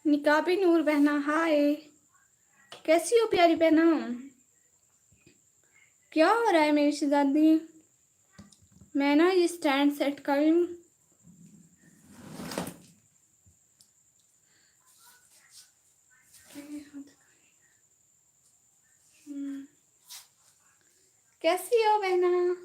निकाबी नूर बहना हाय, कैसी हो प्यारी बहना? क्या हो रहा है मेरी शहजादी? मैं ना ये स्टैंड सेट कर लूं। कैसी हो बहना?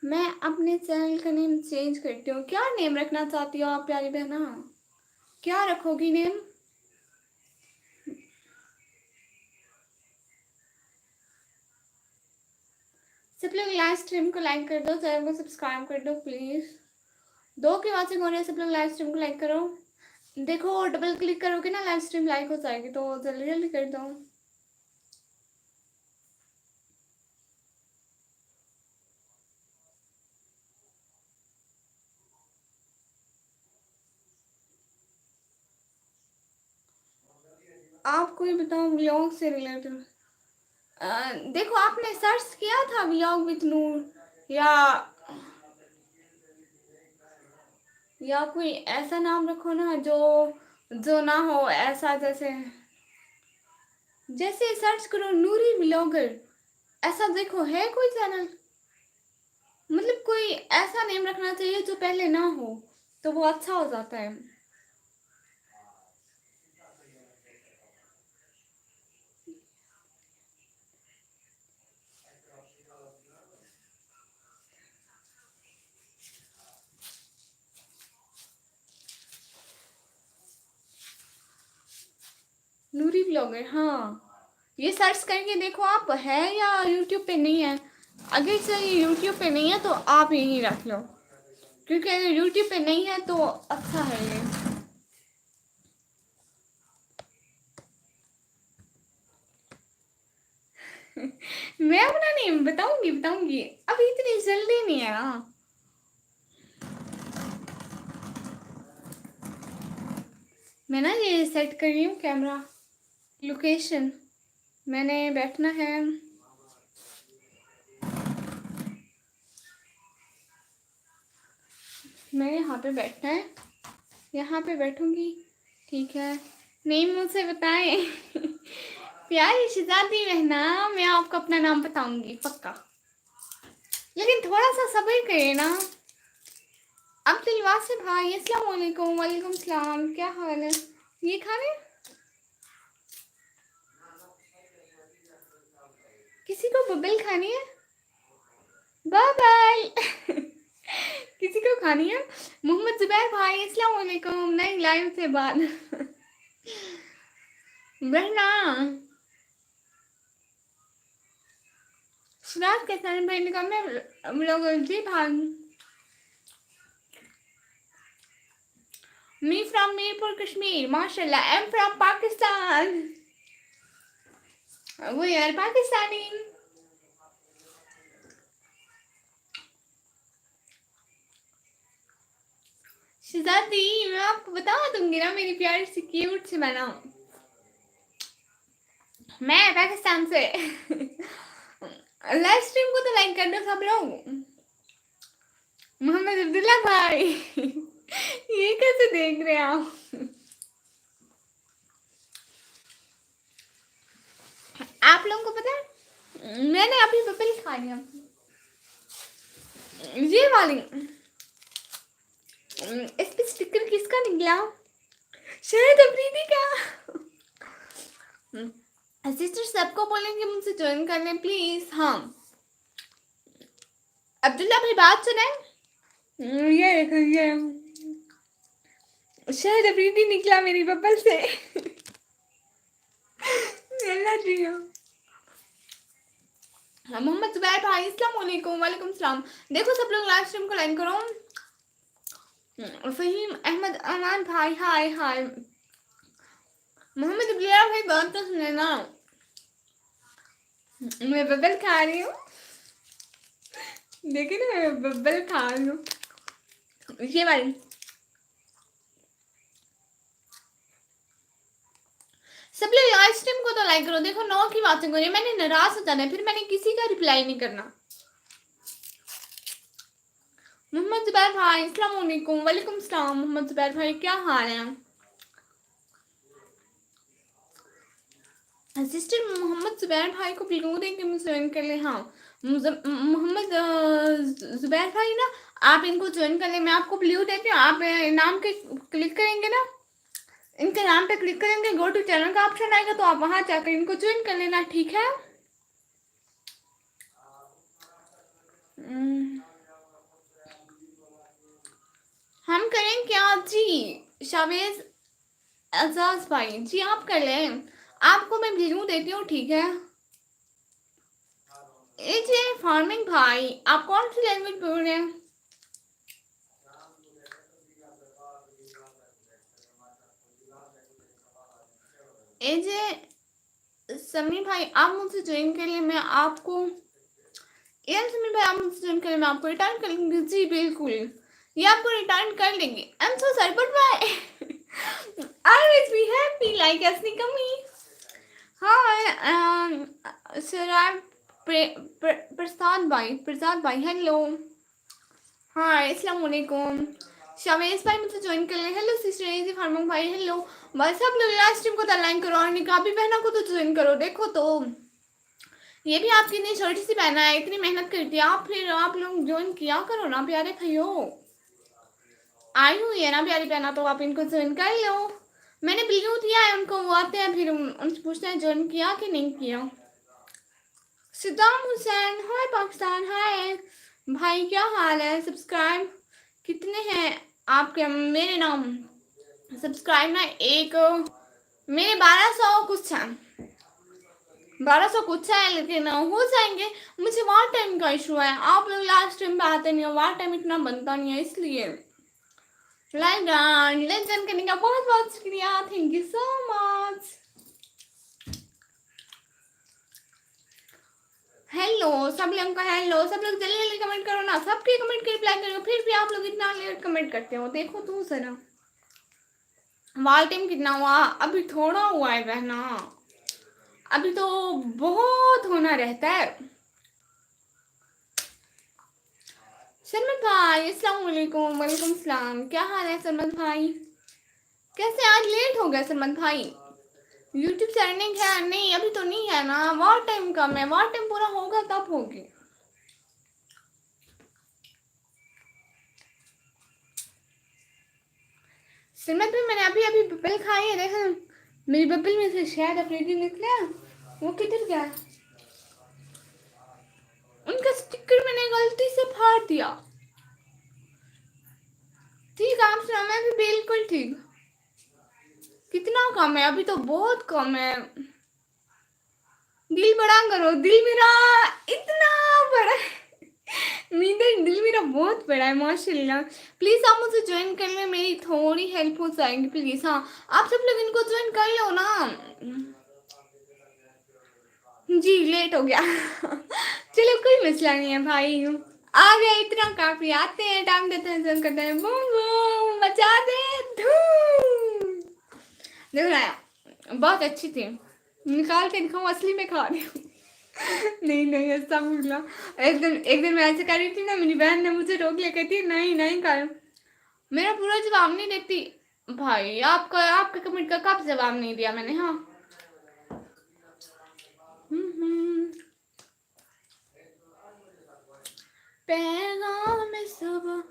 मैं अपने चैनल का नेम चेंज करती हूँ। क्या नेम रखना चाहती हो आप प्यारी बहना? क्या रखोगी नेम? सब लोग लाइव स्ट्रीम को लाइक कर दो, चैनल को सब्सक्राइब कर दो प्लीज। 2 की वॉचिंग हो रही है, सब लोग लाइव स्ट्रीम को लाइक करो। देखो डबल क्लिक करोगे ना लाइव स्ट्रीम लाइक हो जाएगी, तो जल्दी जल्दी कर दो। आपको ही बताओ व्लॉग से रिलेटेड। देखो आपने सर्च किया था व्लॉग विथ नूर, या कोई ऐसा नाम रखो ना जो जो ना हो ऐसा, जैसे जैसे सर्च करो नूरी व्लॉगर, ऐसा देखो है कोई चैनल? मतलब कोई ऐसा नेम रखना चाहिए जो पहले ना हो, तो वो अच्छा हो जाता है। नूरी ब्लॉगर, हाँ ये सर्च करके देखो आप है या यूट्यूब पे नहीं है। अगर से ये यूट्यूब पे नहीं है तो आप यही रख लो, क्योंकि अगर यूट्यूब पे नहीं है तो अच्छा है ये। मैं अपना नेम बताऊंगी बताऊंगी, अभी इतनी जल्दी नहीं है ना। मैं ना ये सेट कर रही हूँ कैमरा लोकेशन। मैंने बैठना है, मैं यहाँ पे बैठना है, यहाँ पे बैठूंगी। ठीक है, नेम मुझसे बताएं। प्यारी शहजादी बहना, मैं आपको अपना नाम बताऊंगी पक्का, लेकिन थोड़ा सा सब्र करिए ना। अब्दुल वासिफ भाई अस्सलाम वालेकुम। वालेकुम सलाम, क्या हाल है? ये खाने किसी को बबल खानी है? बाय। किसी को खानी है? मोहम्मद जुबैर भाई अस्सलाम वालेकुम, नहीं लाइव से बाद। बहना सिराज के सारे भाई निकाल में लोग जी भाग। मी फ्रॉम मीरपुर कश्मीर, माशाल्लाह। एम फ्रॉम पाकिस्तान, वो यार पाकिस्तानी। शहजादी मैं आपको बता दूंगी ना, मेरी प्यारी सी क्यूट सी बहना, मैं पाकिस्तान से। लाइव स्ट्रीम को तो लाइक कर दो सब लोग। मोहम्मद अब्दुल्ला भाई, ये कैसे देख रहे हैं आप? आप लोगों को पता है मैंने अभी बबल खा लिया, ये वाली। इस पे स्टिकर किसका निकला? शायद अफरीदी का। सिस्टर सबको बोलेंगे मुझसे ज्वाइन कर लें प्लीज। हाँ अब्दुल्ला भाई बात सुने। ये देखो ये शायद अफरीदी निकला मेरी बबल से। अल्लाह जी। मोहम्मद जुबैर भाई अस्सलाम वालेकुम। वालेकुम सलाम। देखो सब लोग लाइव स्ट्रीम को लाइक करो। फहीम अहमद अमान भाई हाय हाय। मोहम्मद अब्दुल्ला भाई बात तो सुने ना, मैं बबल खा रही हूँ। देखिए ना मैं बबल खा रही हूँ, ये वाली। सब लोग लाइव स्ट्रीम को तो लाइक करो। देखो 9 की बातें करो, मैंने नाराज हो जाना है, फिर मैंने किसी का रिप्लाई नहीं करना। मोहम्मद जुबैर भाई अस्सलाम वालेकुम। वालेकुम सलाम मोहम्मद जुबैर भाई, क्या हाल है? सिस्टर मोहम्मद जुबैर भाई को ब्लू दे के मुझे ज्वाइन कर ले। हाँ मोहम्मद जुबैर भाई ना, आप इनको ज्वाइन कर ले, मैं आपको ब्लू देती हूँ। आप नाम के क्लिक करेंगे ना, इनके नाम पे क्लिक करेंगे, गो टू चैनल का ऑप्शन आएगा, तो आप वहां जाकर इनको ज्वाइन कर लेना, ठीक है? हम करें क्या जी? शावेज एजाज भाई जी आप कर लें, आपको मैं ब्लू देती हूँ, ठीक है? एजे फार्मिंग भाई आप कौन सी लैंग्वेज बोल रहे हैं? एजे समी भाई आप मुझसे ज्वाइन कर लिए, मैं आपको यार समी भाई आप मुझसे ज्वाइन कर लिए, मैं आपको रिटर्न कर लूंगी। जी बिल्कुल, ये आपको रिटर्न कर लेंगे। I am so sorry but भाई I will be happy like असनिका मी। हाँ सर आई प्रसाद भाई हेलो। हाँ अस्सलाम वालेकुम। शावेज भाई मुझसे ज्वाइन कर ले। हेलो सिस्टर एजी फार्मंग भाई हेलो। बस सब लोग लास्ट टाइम को तो लाइन करो और निकाबी बहना को तो ज्वाइन करो। देखो तो ये भी आपकी इतनी छोटी सी बहना है, इतनी मेहनत करती है, आप फिर आप लोग ज्वाइन किया करो ना प्यारे भाइयों। आई हुई है ना प्यारी बहना, तो आप इनको ज्वाइन कर लो। मैंने ब्लू दिया है उनको, वो आते हैं फिर उनसे पूछते हैं ज्वाइन किया कि नहीं किया। सद्दाम हुसैन हाय पाकिस्तान हाय भाई, क्या हाल है? सब्सक्राइब कितने हैं आपके? मेरे नाम सब्सक्राइब ना एक मेरे 1200 कुछ है, 1200 कुछ है, लेकिन हो जाएंगे। मुझे वार टाइम का इशू है, आप लोग लास्ट टाइम पे आते नहीं हो, वार टाइम इतना बनता नहीं है, इसलिए लाइक लेसन करने का बहुत बहुत शुक्रिया। Thank you so much. Hello सब लोग का हेलो, सब लोग जल्दी जल्दी कमेंट करो ना, सबके कमेंट के रिप्लाई करो। फिर भी आप लोग इतना लेट कमेंट करते हो, देखो तू जरा वाल टाइम कितना हुआ? अभी थोड़ा हुआ है बहना, अभी तो बहुत होना रहता है। सलमान भाई अस्सलाम वालेकुम। वालेकुम सलाम, क्या हाल है सलमान भाई? कैसे आज लेट हो गया सलमान भाई? यूट्यूब से अर्निंग है? नहीं अभी तो नहीं है ना, वार टाइम कम है, वार टाइम पूरा होगा तब होगी। सलमान भाई मैंने अभी अभी बबल खाई है, देखा मेरी बबल में से शायद अपने निकला, वो किधर गया? उनका स्टिकर मैंने गलती से फाड़ दिया। ठीक आप सुना, मैं भी बिल्कुल ठीक। कितना कम है? अभी तो बहुत कम है। दिल बड़ा करो, दिल मेरा इतना बड़ा है। मेरा दिल मेरा बहुत बड़ा है माशाल्लाह। प्लीज आप मुझे ज्वाइन कर ले, मेरी थोड़ी हेल्प हो जाएगी प्लीज। हाँ आप सब लोग इनको ज्वाइन कर लो ना। जी लेट हो गया चलो कोई मसला नहीं है भाई, आ गए इतना काफी। आते हैं टाइम देते हैं ज्वाइन करते हैं, बूम बूम मचा दे धूम। देखो ना बहुत अच्छी थी, निकाल के दिखाऊं असली में खा रही हूँ नहीं नहीं ऐसा बोला। एक दिन मैं ऐसे कर रही थी ना, मेरी बहन ने मुझे रोक लिया, कहती नहीं नहीं कर। मेरा पूरा जवाब नहीं देती भाई, आपका आपके कमेंट का कब जवाब नहीं दिया मैंने? हाँ पैगाम सब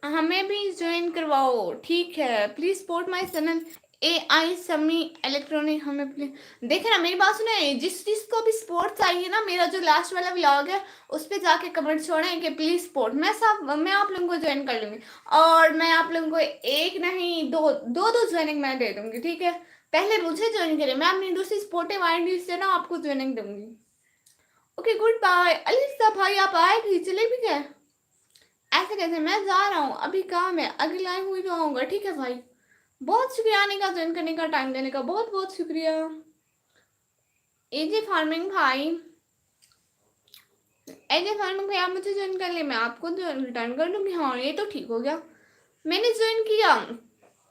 हमें भी ज्वाइन करवाओ, ठीक है? Please support my channel AI समी इलेक्ट्रॉनिक। हमें प्लीज देखे ना, मेरी बात सुने, जिस जिसको भी सपोर्ट चाहिए ना, मेरा जो लास्ट वाला व्लॉग है उस पर जाके कमेंट छोड़ें कि प्लीज सपोर्ट। मैं आप लोगों को ज्वाइन कर लूंगी, और मैं आप लोगों को एक नहीं दो ज्वाइनिंग मैं दे दूंगी, ठीक है? पहले मुझे ज्वाइन करें, मैं अपनी दूसरी सपोर्टिव आईडी से ना आपको ज्वाइनिंग दूंगी। Okay good bye. अलिसा भाई आप आए थे, चले भी गए? ऐसे कैसे? मैं जा रहा हूँ, अभी काम है, अगली लाइन हुई तो आऊंगा, ठीक है भाई? बहुत शुक्रिया आने का, ज्वाइन करने का, टाइम देने का, बहुत बहुत शुक्रिया। एजे फार्मिंग भाई, एजे फार्मिंग भाई आप मुझे ज्वाइन कर ले, मैं आपको रिटर्न कर दूंगी। हाँ ये तो ठीक हो गया, मैंने ज्वाइन किया।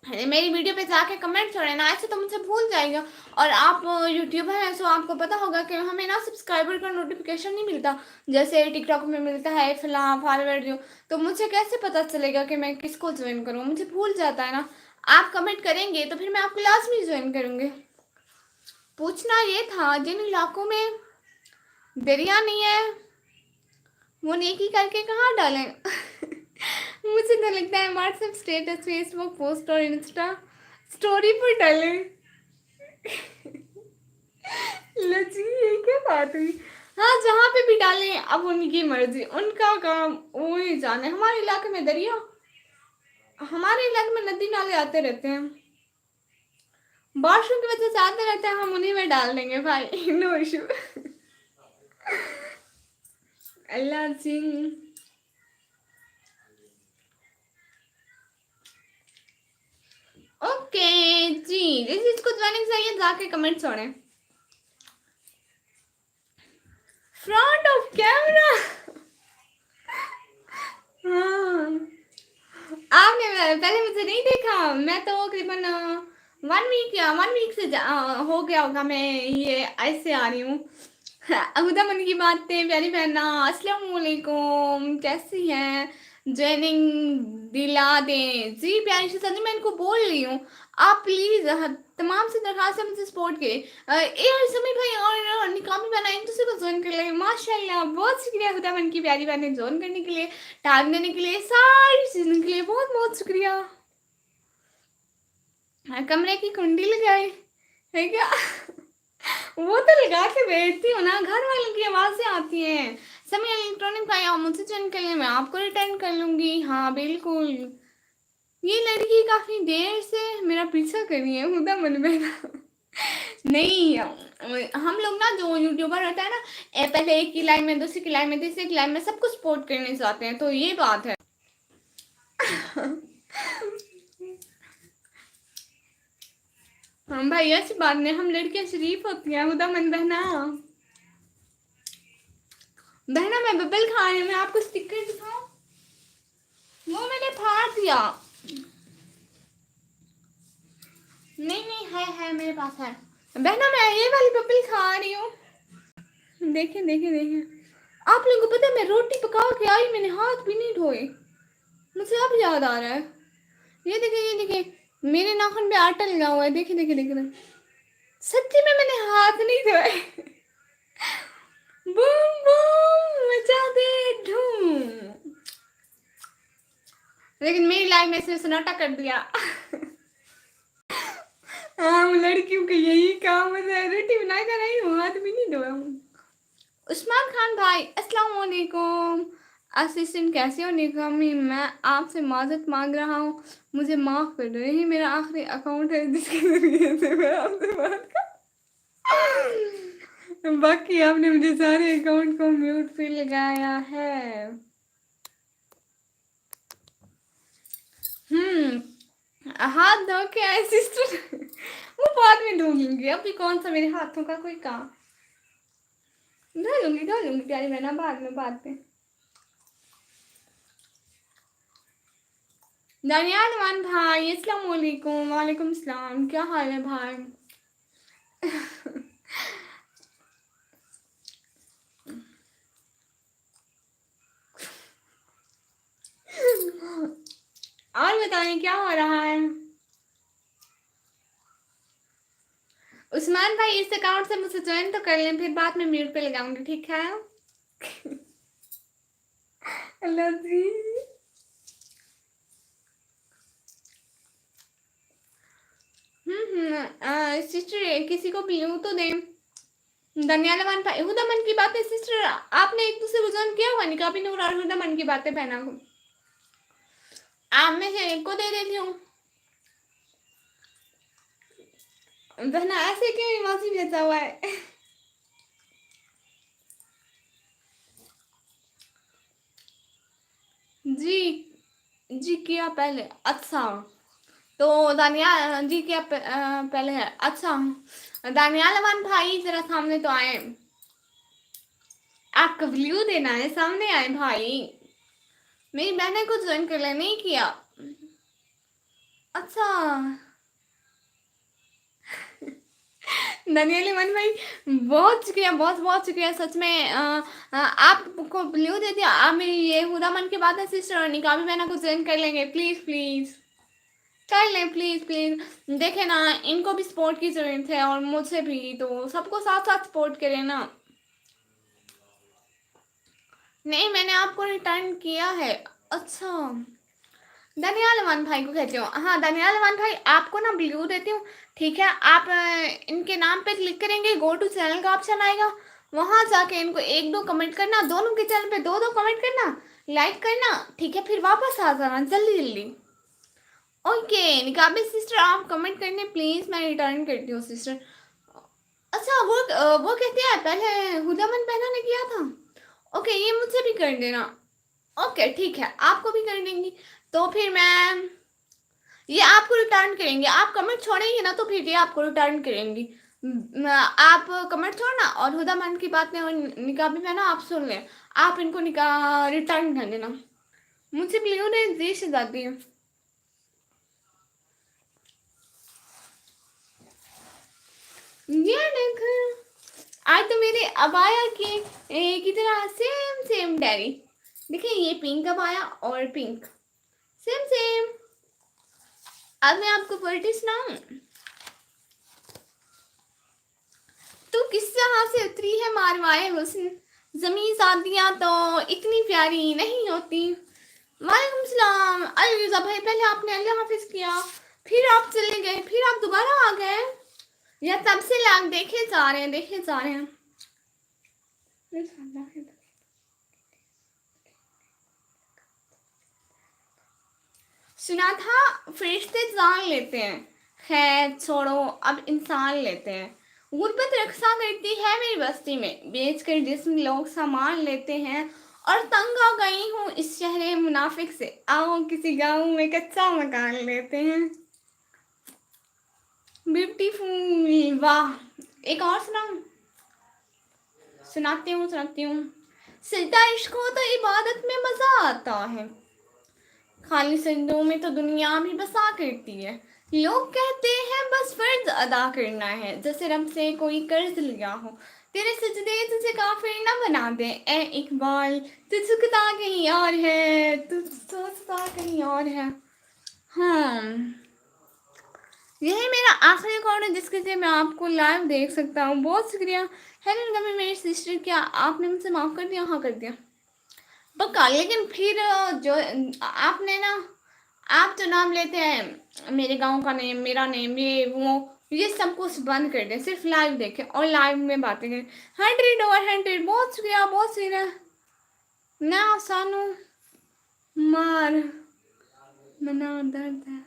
मेरी वीडियो पे जाके कमेंट छोड़े ना, ऐसे तो मुझे भूल जाएगा। और आप यूट्यूबर हैं तो आपको पता होगा कि हमें ना सब्सक्राइबर का नोटिफिकेशन नहीं मिलता, जैसे टिकटॉक में मिलता है फिलहाल फॉरवर्ड जो। तो मुझे कैसे पता चलेगा कि मैं किसको ज्वाइन करूँ, मुझे भूल जाता है ना। आप कमेंट करेंगे तो फिर मैं आपको लाजमी ज्वाइन करूँगी। पूछना ये था, जिन इलाकों में दरिया नहीं है वो नेकी करके कहाँ डालें? मुझे तो लगता है व्हाट्सएप स्टेटस, फेसबुक पोस्ट और इंस्टा स्टोरी पर डालें। लजी, ये क्या बात हुई? हाँ, जहाँ पे भी डालें अब उनकी मर्जी, उनका काम वो ही जाने। हमारे इलाके में दरिया, हमारे इलाके में नदी नाले आते रहते हैं, बारिशों की वजह से आते रहते हैं, हम उन्हीं में डाल देंगे भाई। No issue. Allah ji. Okay जी, जिस जिसको ज्वाइनिंग चाहिए जाके कमेंट छोड़ें। Front of camera. हाँ, आपने पहले मुझे नहीं देखा, मैं तो करीबन 1 वीक से हो गया होगा मैं ये ऐसे आ रही हूँ। हुदा मन की बातें प्यारी बहना, अस्सलाम वालेकुम, कैसी हैं? ज्वाइनिंग दिला दें जी प्यारी सी सदी, मैं इनको बोल रही हूँ। आप प्लीज तमाम से दरखास्त है मुझे सपोर्ट करें। ए और समीर भाई और निकामी बहना इन दूसरे को ज्वाइन कर ले। माशाल्लाह, बहुत शुक्रिया हुदा मन की प्यारी बहन ज्वाइन करने के लिए, टैग देने के लिए, सारी चीज़ों के लिए बहुत बहुत शुक्रिया। कमरे की कुंडी लगाई है क्या? वो तो लगा के बैठती हूँ ना, घर वालों की आवाज़ें आती हैं। समय इलेक्ट्रॉनिक भाई आप मुझसे ज्वाइन कर लें, मैं आपको रिटर्न कर लूँगी। हाँ बिल्कुल, ये लड़की काफ़ी देर से मेरा पीछा कर रही है खुदा मन में। नहीं, हम लोग ना जो यूट्यूबर होता है ना, पहले एक की लाइन में, दूसरी की लाइन में, तीसरी की लाइन में सबको सपोर्ट करने चाहते हैं, तो ये बात है। हम भाई ऐसी बात नहीं, हम लड़कियां शरीफ होती हैं खुदा मन। बहना बहना मैं बबल खा रही हूँ, मैं आपको स्टिकर दिखाऊं? वो मैंने फाड़ दिया। नहीं नहीं, है मेरे पास है। बहना मैं ये वाली बबल खा रही हूँ। देखें देखें देखें, आप लोगों को पता है मैं रोटी पका के आई, मैंने हाथ भी नहीं धोए, मुझे अब याद आ रहा है। ये देखें ये देखें, मेरे नाखून पे आटा लगा हुआ है, देखें देखें देखें, सच्ची में मैंने हाथ नहीं धोए। बूम बूम मचा दे धूम। लेकिन मेरी लाइफ में इसने सन्नाटा कर दिया। हाँ, लड़कियों का यही काम है, रोटी बना कर आई हूँ, हाथ भी नहीं धोया हूँ। उस्मान खान भाई अस्सलाम वालेकुम। असिस्टेंट कैसे हो निकामी, मैं आपसे माजरत मांग रहा हूँ, मुझे माफ़ कर दो, यही मेरा आखिरी अकाउंट है जिसके जरिए से मैं आपसे बात कर। बाकी आपने मुझे सारे अकाउंट को म्यूट पे लगाया है। हाथ धो के आए सिस्टर। वो बाद में धो लूंगी, अभी कौन सा मेरे हाथों का कोई काम। धो लूंगी प्यारी बहना, बाद में। दनियाल मान भाई अस्सलाम वालेकुम। वालेकुम सलाम, क्या हाल है भाई? और बताइए क्या हो रहा है? उस्मान भाई इस अकाउंट से मुझे ज्वाइन तो कर लें, फिर बाद में म्यूट पे लगाऊंगी, ठीक है? अल्लाह जी। सिस्टर किसी को भी तो दे। दनियाल मान भाई हुदा मन की बातें सिस्टर, आपने एक दूसरे को ज्वाइन किया हुआ निकाबी नूर और हुदा मन की बातें पहना को, आप में से एक को दे देती हूँ। बहना ऐसे क्यों इमोजी भेजा हुआ है? जी जी किया पहले, अच्छा। तो दानियाल जी किया पहले है, अच्छा। दानियाल अमान भाई जरा सामने तो आए, आपका व्यू देना है, सामने आए भाई। मेरी बहने को ज्वाइन कर ले, नहीं किया। अच्छा दनियाली मन भाई, बहुत शुक्रिया, बहुत बहुत शुक्रिया सच में। आपको ब्लू दे दिया। आप मेरी ये हुदा मन की बात है सिस्टर, और निकाह भी मैंने को ज्वाइन कर लेंगे, प्लीज प्लीज कर लें, प्लीज प्लीज। देखे ना, इनको भी सपोर्ट की जरूरत है और मुझे भी, तो सबको साथ साथ सपोर्ट करें ना। नहीं, मैंने आपको रिटर्न किया है। अच्छा, दनियाल अमान भाई को कहती हूँ। हाँ दनियाल अमान भाई, आपको ना ब्लू देती हूँ, ठीक है। आप इनके नाम पे क्लिक करेंगे, गो टू चैनल का ऑप्शन आएगा, वहां जाके इनको एक दो कमेंट करना, दोनों के चैनल पे दो दो कमेंट करना, लाइक करना, ठीक है। फिर वापस आ जाना जल्दी जल्दी। ओके निकाबी सिस्टर, आप कमेंट करने प्लीज, मैं रिटर्न करती हूँ सिस्टर। अच्छा वो कहते हैं पहले हुदामन पहना ने किया था। ओके, ये मुझसे भी कर देना। ओके ठीक है, आपको भी कर देंगी। तो फिर मैं ये आपको रिटर्न करेंगे। आप कमेंट छोड़ेंगे ना, तो फिर ये आपको रिटर्न करेंगी। आप कमेंट छोड़ना, और हुदामन की बात में निकाह भी पहना, आप सुन लें, आप इनको निकाह रिटर्न कर देना। मुझे ब्लू ने दी से जाती है। ये देख, आज तो मेरे अबाया की तरह सेम सेम डैडी। देखिए ये पिंक अबाया और पिंक, सेम सेम। अब मैं आपको पोएट्री सुनाऊं। तू किस जहाँ से उतरी है मारवाए हुस्न, जमी शादियाँ तो इतनी प्यारी नहीं होती। वालेकुम सलाम अलविदा भाई, पहले आपने अल्लाह हाफिज किया, फिर आप चले गए, फिर आप दोबारा आ गए। या तब से लाग देखे जा रहे हैं, देखे जा रहे हैं। सुना था फरिश्ते जान लेते हैं, खैर छोड़ो, अब इंसान लेते हैं। गुर्बत रक्षा करती है मेरी बस्ती में, बेच कर जिस्म लोग सामान लेते हैं। और तंग आ गई हूँ इस शहर मुनाफिक से, आओ किसी गाँव में कच्चा मकान लेते हैं। ब्यूटीफुल, वाह। एक और सुनाती हूँ। सिद्धा इश्क हो तो इबादत में मजा आता है, खाली सजदों में तो दुनिया भी बसा करती है। लोग कहते हैं बस फर्ज अदा करना है, जैसे रब से कोई कर्ज लिया हो। तेरे सजदे तुझे काफिर न बना दे ए इकबाल, तू झुकता कहीं और है, तू सोचता कहीं और है। हाँ, यही मेरा आखिरी अकाउंट है जिसके लिए मैं आपको लाइव देख सकता हूँ। बहुत शुक्रिया। हेलो कभी मेरी सिस्टर, क्या आपने मुझसे माफ़ कर दिया? हाँ कर दिया पक्का। लेकिन फिर जो आपने ना, आप जो नाम लेते हैं मेरे गांव का नेम, मेरा नेम, ये सब कुछ बंद कर दें, सिर्फ लाइव देखें और लाइव में बातें करें। 100/100 बहुत शुक्रिया, बहुत शुक्रिया ना सानू मार मना दर्द है।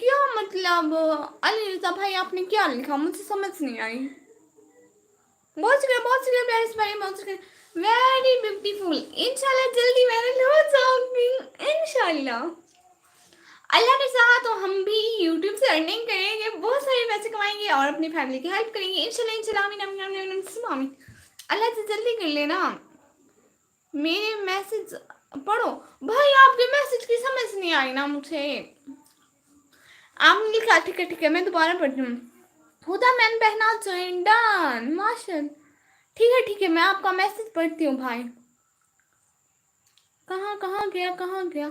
क्या मतलब अली रिजा भाई, आपने क्या लिखा? मुझे समझ नहीं आई। बहुत शुक्रिया प्यारे से भाई, बहुत शुक्रिया। Very beautiful. इंशाल्लाह जल्दी वायरल हो जाऊंगी, इंशाल्लाह। अल्लाह ने चाहा तो हम भी यूट्यूब से अर्निंग करेंगे, बहुत सारे पैसे कमाएंगे और अपनी फैमिली की हेल्प करेंगे, इंशाल्लाह इंशाल्लाह। आमीन आमीन आमीन आमीन आमीन। अल्लाह से जल्दी कर लेना। मेरे मैसेज पढ़ो भाई, आपके मैसेज की समझ नहीं आई ना मुझे। आपने लिखा, ठीक है मैं दोबारा पढ़ती हूँ। हुदा मैन पहना ज्वाइन डन माशा। ठीक है मैं आपका मैसेज पढ़ती हूँ भाई। कहाँ कहाँ गया, कहाँ गया?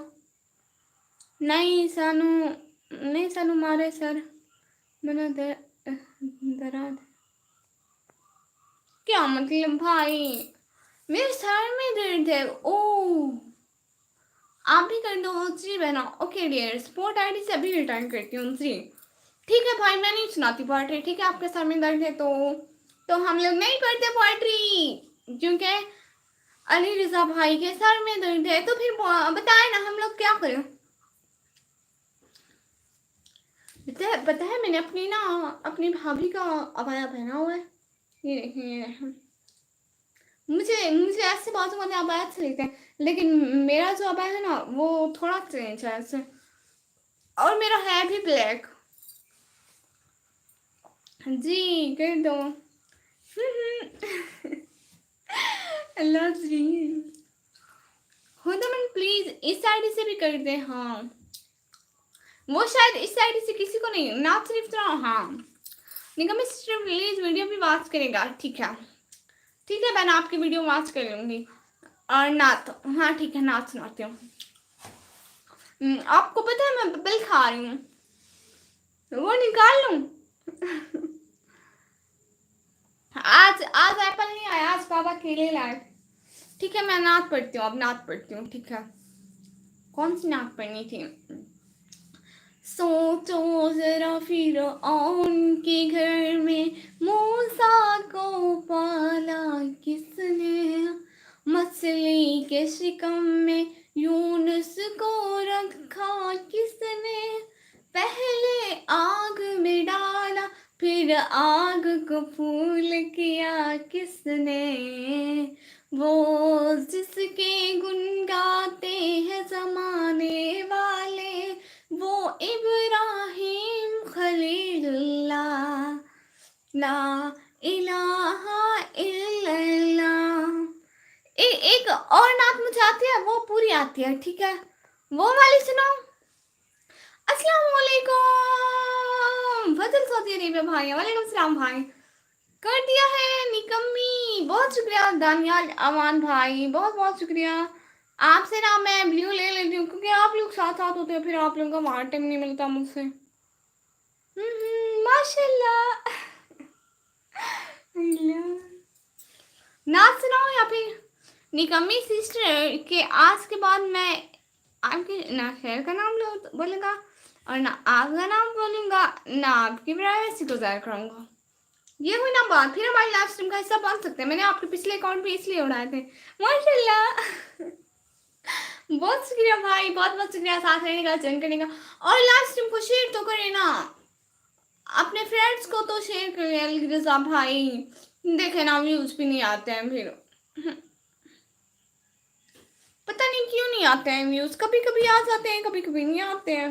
नहीं सानू, नहीं सानू मारे सर, मैंने दर्द। क्या मतलब भाई? मेरे सर में दर्द है। ओ आप भी कर दो जी बहना। ओके डियर, स्पोर्ट आईडी से अभी रिटर्न करती हूँ जी। ठीक है भाई, मैं नहीं सुनाती पोएट्री, ठीक है। आपके सर में दर्द है तो हम लोग नहीं पढ़ते पोएट्री, क्योंकि अली रिजा भाई के सर में दर्द है। तो फिर बताए ना हम लोग क्या करें? पता है मैंने अपनी भाभी का अबाया पहना हुआ है। ये देखिए, मुझे मुझे ऐसे बातों में अबाया अच्छे लगते हैं, लेकिन मेरा जो अबाया है ना वो थोड़ा चेंज है ऐसे, और मेरा है भी ब्लैक। जी कर दो। अल्लाह जी, हुदमन प्लीज इस आईडी से भी कर दे। हाँ वो शायद इस आईडी से किसी को नहीं, ना सिर्फ तो हाँ निगम सिस्टर प्लीज वीडियो भी वॉच करेगा। ठीक है ठीक है, मैं आपकी वीडियो वॉच कर लूंगी। और नाच, हाँ ठीक है नाच सुनाती हूँ। आपको पता है मैं बबल खा रही हूँ, वो निकाल लूं? आज आज एप्पल नहीं आया, आज बाबा केले लाए। ठीक है मैं नाच पढ़ती हूँ, अब नाच पढ़ती हूँ। ठीक है कौन सी नाच पढ़नी थी? सोचो जरा फिर के घर में मूसा को पाला किसने, मछली के शिकम में यूनुस को रखा किसने, पहले आग में डाला फिर आग को फूल किया किसने, वो जिसके गुन गाते हैं जमाने वाले, वो इब्राहिम खलीलुल्लाह, ला इलाहा इल्लल्लाह। एक और नात मुझे आती है, वो पूरी आती है। ठीक है वो वाली सुनाओ। अस्सलाम वालेकुम फजल सऊदी अरेबिया भाई। वालेकुम सलाम भाई। कर दिया है निकम्मी, बहुत शुक्रिया दानियाल अमान भाई, बहुत बहुत शुक्रिया आपसे। ना मैं ब्लू ले लेती हूँ क्योंकि आप लोग साथ साथ होते हो, फिर आप लोगों का वहाँ टाइम नहीं मिलता मुझसे। माशाल्लाह। नाच सुनाओ या फिर निकम्मी सिस्टर के आज के बाद मैं आपके ना खैर का नाम बोलूँगा और ना आपका नाम बोलूँगा, ना आपकी प्राइवेसी को ज़ाहिर करूँगा। ये हुई ना बात, फिर हमारी लाइव स्ट्रीम का हिस्सा बन सकते हैं। मैंने आपके पिछले अकाउंट भी इसलिए उड़ाए थे। माशाल्लाह। बहुत शुक्रिया भाई, बहुत बहुत शुक्रिया साथ रहने का, ज्वाइन करने का। और लाइव स्ट्रीम को शेयर तो करें ना, अपने फ्रेंड्स को तो शेयर करें रजा भाई। देखे ना व्यूज भी नहीं आते हैं, फिर पता नहीं क्यों नहीं आते हैं व्यूज। कभी कभी आ जाते हैं कभी कभी नहीं आते हैं।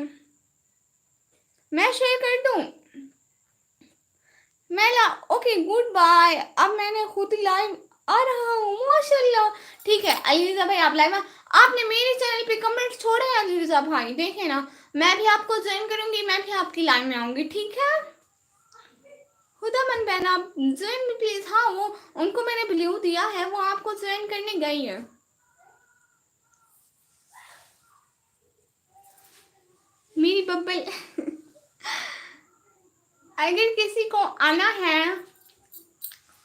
मैं शेयर कर दूं? Okay goodbye. अब मैंने खुद ही लाइव आ रहा हूँ माशाल्लाह। ठीक है अलीजा भाई आप लाइव आपने मेरे चैनल पे कमेंट छोड़े हैं अलीजा भाई, देखे ना मैं भी आपको ज्वाइन करूंगी, मैं भी आपकी लाइव में आऊंगी। ठीक है हुदामन बहन आप ज्वाइन में प्लीज। हाँ वो उनको मैंने ब्लू दिया है, वो आपको ज्वाइन करने गई है। मेरी बब्बल। अगर किसी को आना है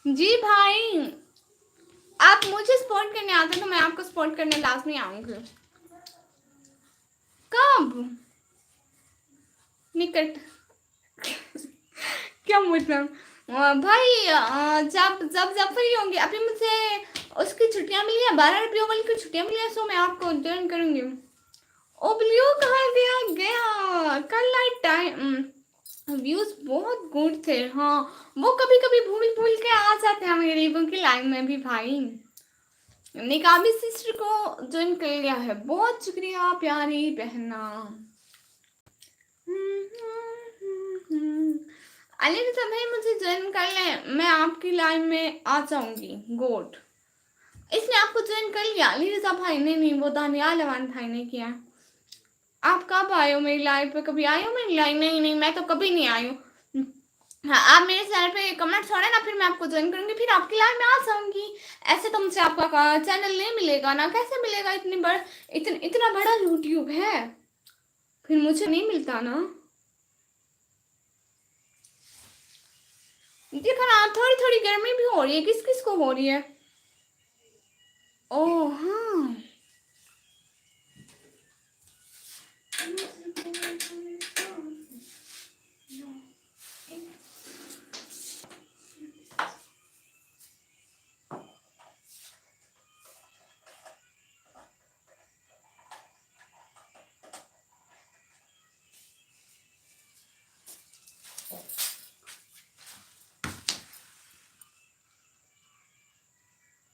जी भाई, आप मुझे सपोर्ट करने आते तो मैं आपको सपोर्ट करने लाजमी आऊंगी। कब? निकट। क्या मतलब भाई जब जब जब फ्री होंगे। अभी मुझे उसकी छुट्टियां मिली है, 12 रुपयों वाली की छुट्टियां मिली है, सो मैं आपको ज्वाइन करूंगी। ओब्लियो कहाँ गया गया कल नाइट टाइम व्यूज बहुत गुड थे। हाँ वो कभी कभी भूल भूल के आ जाते हैं मेरे की लाइन में भी भाई। निकाबी सिस्टर को ज्वाइन कर लिया है, बहुत शुक्रिया प्यारी बहना। अली रजा भाई मुझे ज्वाइन कर ले, मैं आपकी लाइन में आ जाऊंगी। गोड इसने आपको ज्वाइन कर लिया अली रजा भाई? नहीं नहीं वो दानियाल अमान भाई ने किया। आप कब आए हो मेरी लाइव पे? कभी आए हो मेरी लाइव? नहीं नहीं मैं तो कभी नहीं आई हूँ। हाँ आप मेरे चैनल पे कमेंट छोड़े ना, फिर मैं आपको ज्वाइन करूंगी, फिर आपकी लाइव में आ जाऊंगी। ऐसे तो मुझे आपका चैनल नहीं मिलेगा ना, कैसे मिलेगा? इतना बड़ा यूट्यूब है, फिर मुझे नहीं मिलता ना। देखो ना थोड़ी थोड़ी गर्मी भी हो रही है, किस किस को हो रही है? ओह हाँ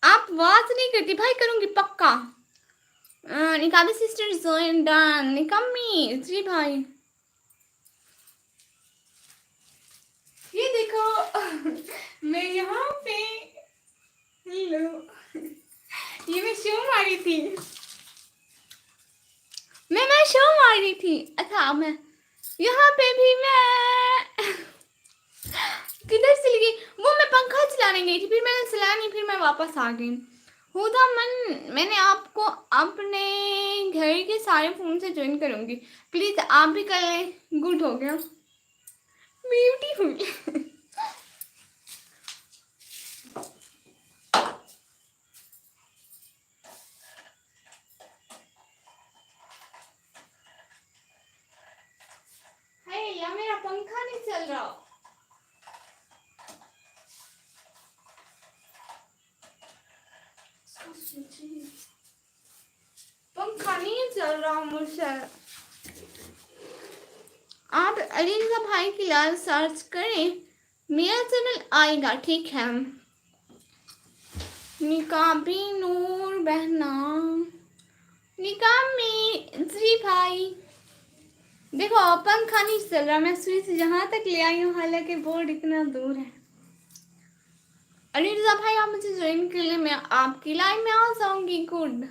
आप बात नहीं करती भाई, करूंगी पक्का। निकाबी सिस्टर जोइन डन निकम्मी जी भाई। ये देखो मैं यहाँ पे। हेलो ये मैं शो मारी थी। मैं शो मार रही थी। अच्छा मैं यहाँ पे भी मैं किधर चली गई? वो मैं पंखा चलाने गई थी, फिर मैंने चलाया नहीं, फिर मैं वापस आ गई। हुदा मन, मैंने आपको अपने घर के सारे फोन से ज्वाइन करूंगी, प्लीज आप भी कर लें। गुड हो गया, ब्यूटीफुल। या मेरा पंखा नहीं चल रहा। पंखा नहीं चल रहा मुझसे। आप अलीजा भाई की लाल सर्च करें, मेरा चैनल आएगा, ठीक है। निकाबी नूर बहना, निकाब में जी भाई। देखो पंखा नहीं चल रहा, मैं स्विच जहां तक ले आई हूँ, हालांकि बोर्ड इतना दूर है। अनिर्जा भाई आप मुझे ज्वाइन कर ले, मैं आपकी लाइन में आ जाऊंगी। गुड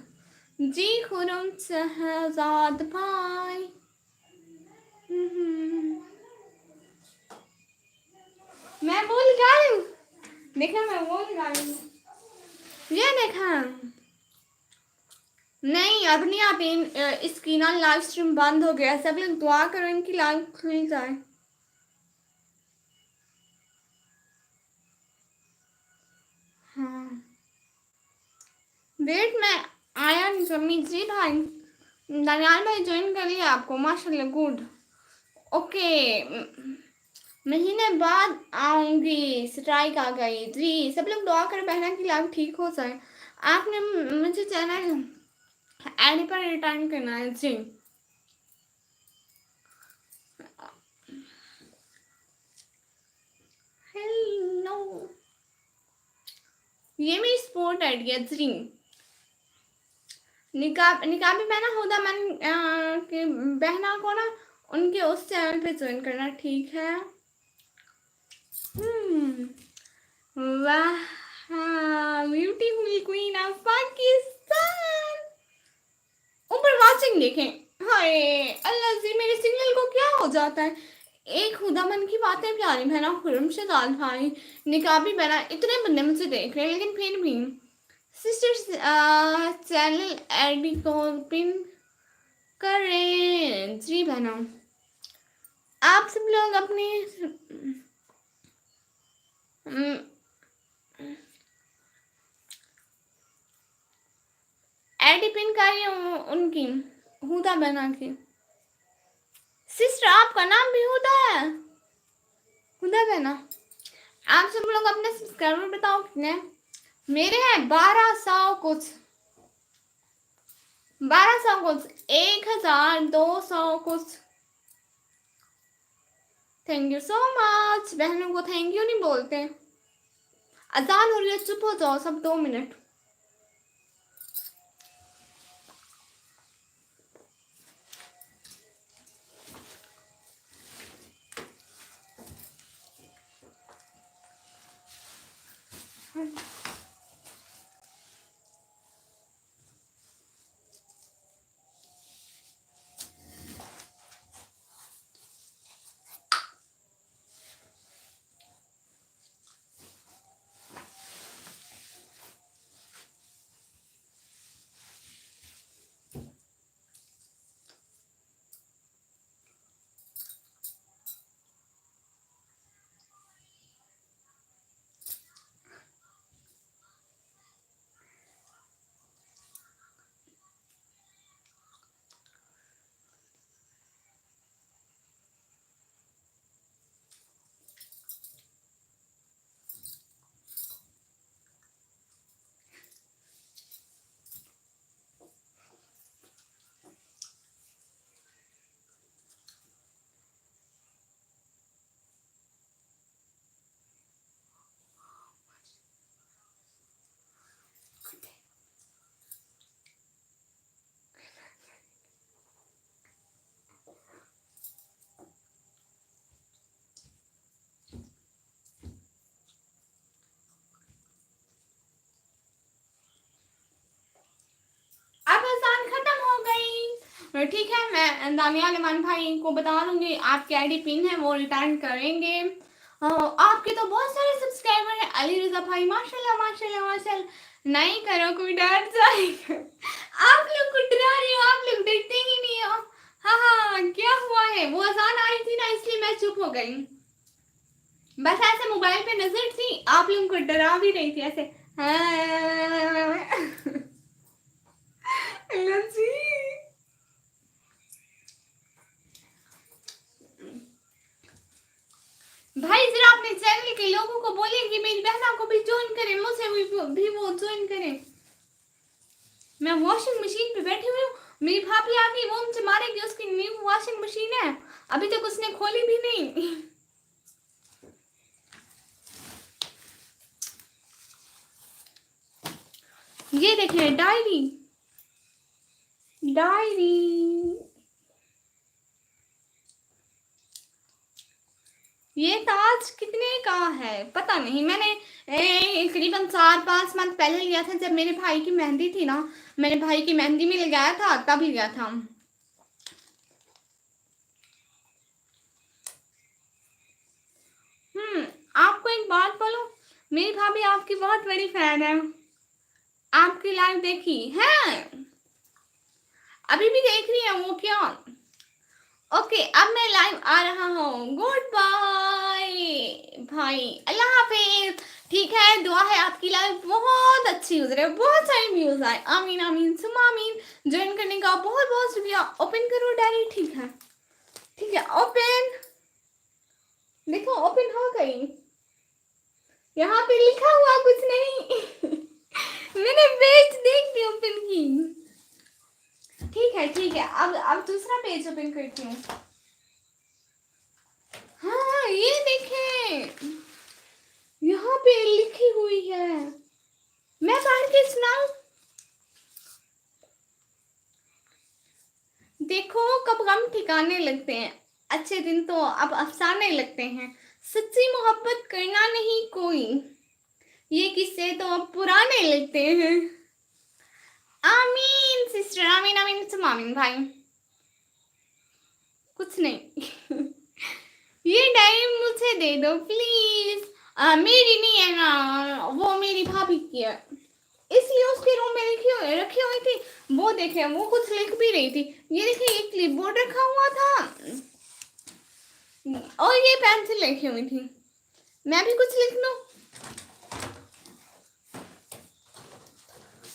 जी खुरम शहजाद भाई। मैं बोल गई हूँ, देखा मैं बोल गई हूँ, ये देखा। नहीं अब नहीं आते, इसकी ना लाइव स्ट्रीम बंद हो गया। सब लोग दुआ करो इनकी लाइव खुल जाए। हाँ वेट में आया नहीं समीर जी भाई। दनियाल भाई ज्वाइन कर लिया आपको, माशाल्लाह गुड। ओके महीने बाद आऊंगी, स्ट्राइक आ गई जी। सब लोग दुआ करें बहना की लाइव ठीक हो जाए। आपने मुझे चैनल ऐड पर रिटर्न करना है जी। हेलो, ये मेरी स्पोर्ट आइडिया जी। निकाबी बहना हुदा मन के बहना को ना उनके उस चैनल पे ज्वाइन करना, ठीक है। वाह ब्यूटीफुल क्वीन ऑफ पाकिस्तान। ऊपर वाचिंग देखें। हाय अल्लाह जी, मेरे सिग्नल को क्या हो जाता है। एक खुदा मन की बातें प्यारी बहना खुरम शहजाद भाई, निकाबी बहना, इतने बंदे मुझे देख रहे हैं, लेकिन फिर भी सिस्टर्स चैनल एडी को पिन करें जी बहना। आप सब लोग अपने एडी पिन करिए उनकी, हुदा बना के। सिस्टर आपका नाम भी हुदा है? हुदा बहना आप सब लोग अपने सब्सक्राइबर बताओ कितने। मेरे हैं 1200 कुछ, 1200 कुछ, 1200 कुछ। Thank you so much. बहनों को थैंक यू नहीं बोलते। अजान हो रही है, चुप हो जाओ सब 2 मिनट। ठीक है, मैं दानियाल इमान भाई को बता दूंगी, आपकी आईडी पिन है वो रिटर्न करेंगे। आपके तो बहुत सारे सब्सक्राइबर हैं। अली रजा भाई माशाल्लाह माशाल्लाह माशाल्लाह। नहीं करो, कोई डर जाएगा। आप लोग को डरा रही हो, आप लोग डरते ही नहीं हो। हाँ हाँ, क्या हुआ है, वो अजान आई थी ना इसलिए मैं चुप हो गई। बस ऐसे मोबाइल पे नजर थी, आप लोगों को डरा भी रही थी ऐसे। लज्जी। भाई जरा अपने चैनल के लोगों को बोलिए कि मेरी बहना को भी ज्वाइन करें, मुझे भी वो ज्वाइन करें। मैं वॉशिंग मशीन पे बैठी हुई हूँ, मेरी भाभी आ गई, वो मुझे मारेगी। उसकी न्यू वॉशिंग मशीन है, अभी तक उसने खोली भी नहीं। ये देखिए डायरी, डायरी। ये ताज कितने का है पता नहीं, मैंने करीबन 4-5 मंथ पहले लिया था, जब मेरे भाई की मेहंदी थी ना, मेरे भाई की मेहंदी में लगाया था, तब लिया था। आपको एक बात बोलूं, मेरी भाभी आपकी बहुत बड़ी फैन है, आपकी लाइव देखी है, अभी भी देख रही है वो। क्या ओके, अब मैं लाइव आ रहा हूँ, गुड बाय भाई, अल्लाह हाफिज। ठीक है, दुआ है आपकी लाइव बहुत अच्छी गुजरे, बहुत सारे व्यूज आए, आमीन आमीन सुमा आमीन। ज्वाइन करने का बहुत बहुत शुक्रिया। ओपन करो डायरी, ठीक है ठीक है, ओपन। देखो ओपन हो गई, यहाँ पे लिखा हुआ कुछ नहीं। मैंने पेज देख दी ओपन की। ठीक है, अब दूसरा पेज ओपन करती हूँ। हाँ ये देखें, यहाँ पे लिखी हुई है, मैं पढ़ के सुनाऊं। देखो कब गम ठिकाने लगते हैं, अच्छे दिन तो अब अफसाने लगते हैं, सच्ची मोहब्बत करना नहीं कोई, ये किस्से तो अब पुराने लगते हैं। आमीन सिस्टर, आमीन आमीन तुम आमीन भाई। कुछ नहीं। ये डायरी मुझे दे दो प्लीज। मेरी नहीं है ना, वो मेरी भाभी की है, इसलिए उसके रूम में रखी हुई थी। वो देखे, वो कुछ लिख भी रही थी। ये देखिए, एक क्लिप बोर्ड रखा हुआ था और ये पेंसिल रखी हुई थी। मैं भी कुछ लिख लूं,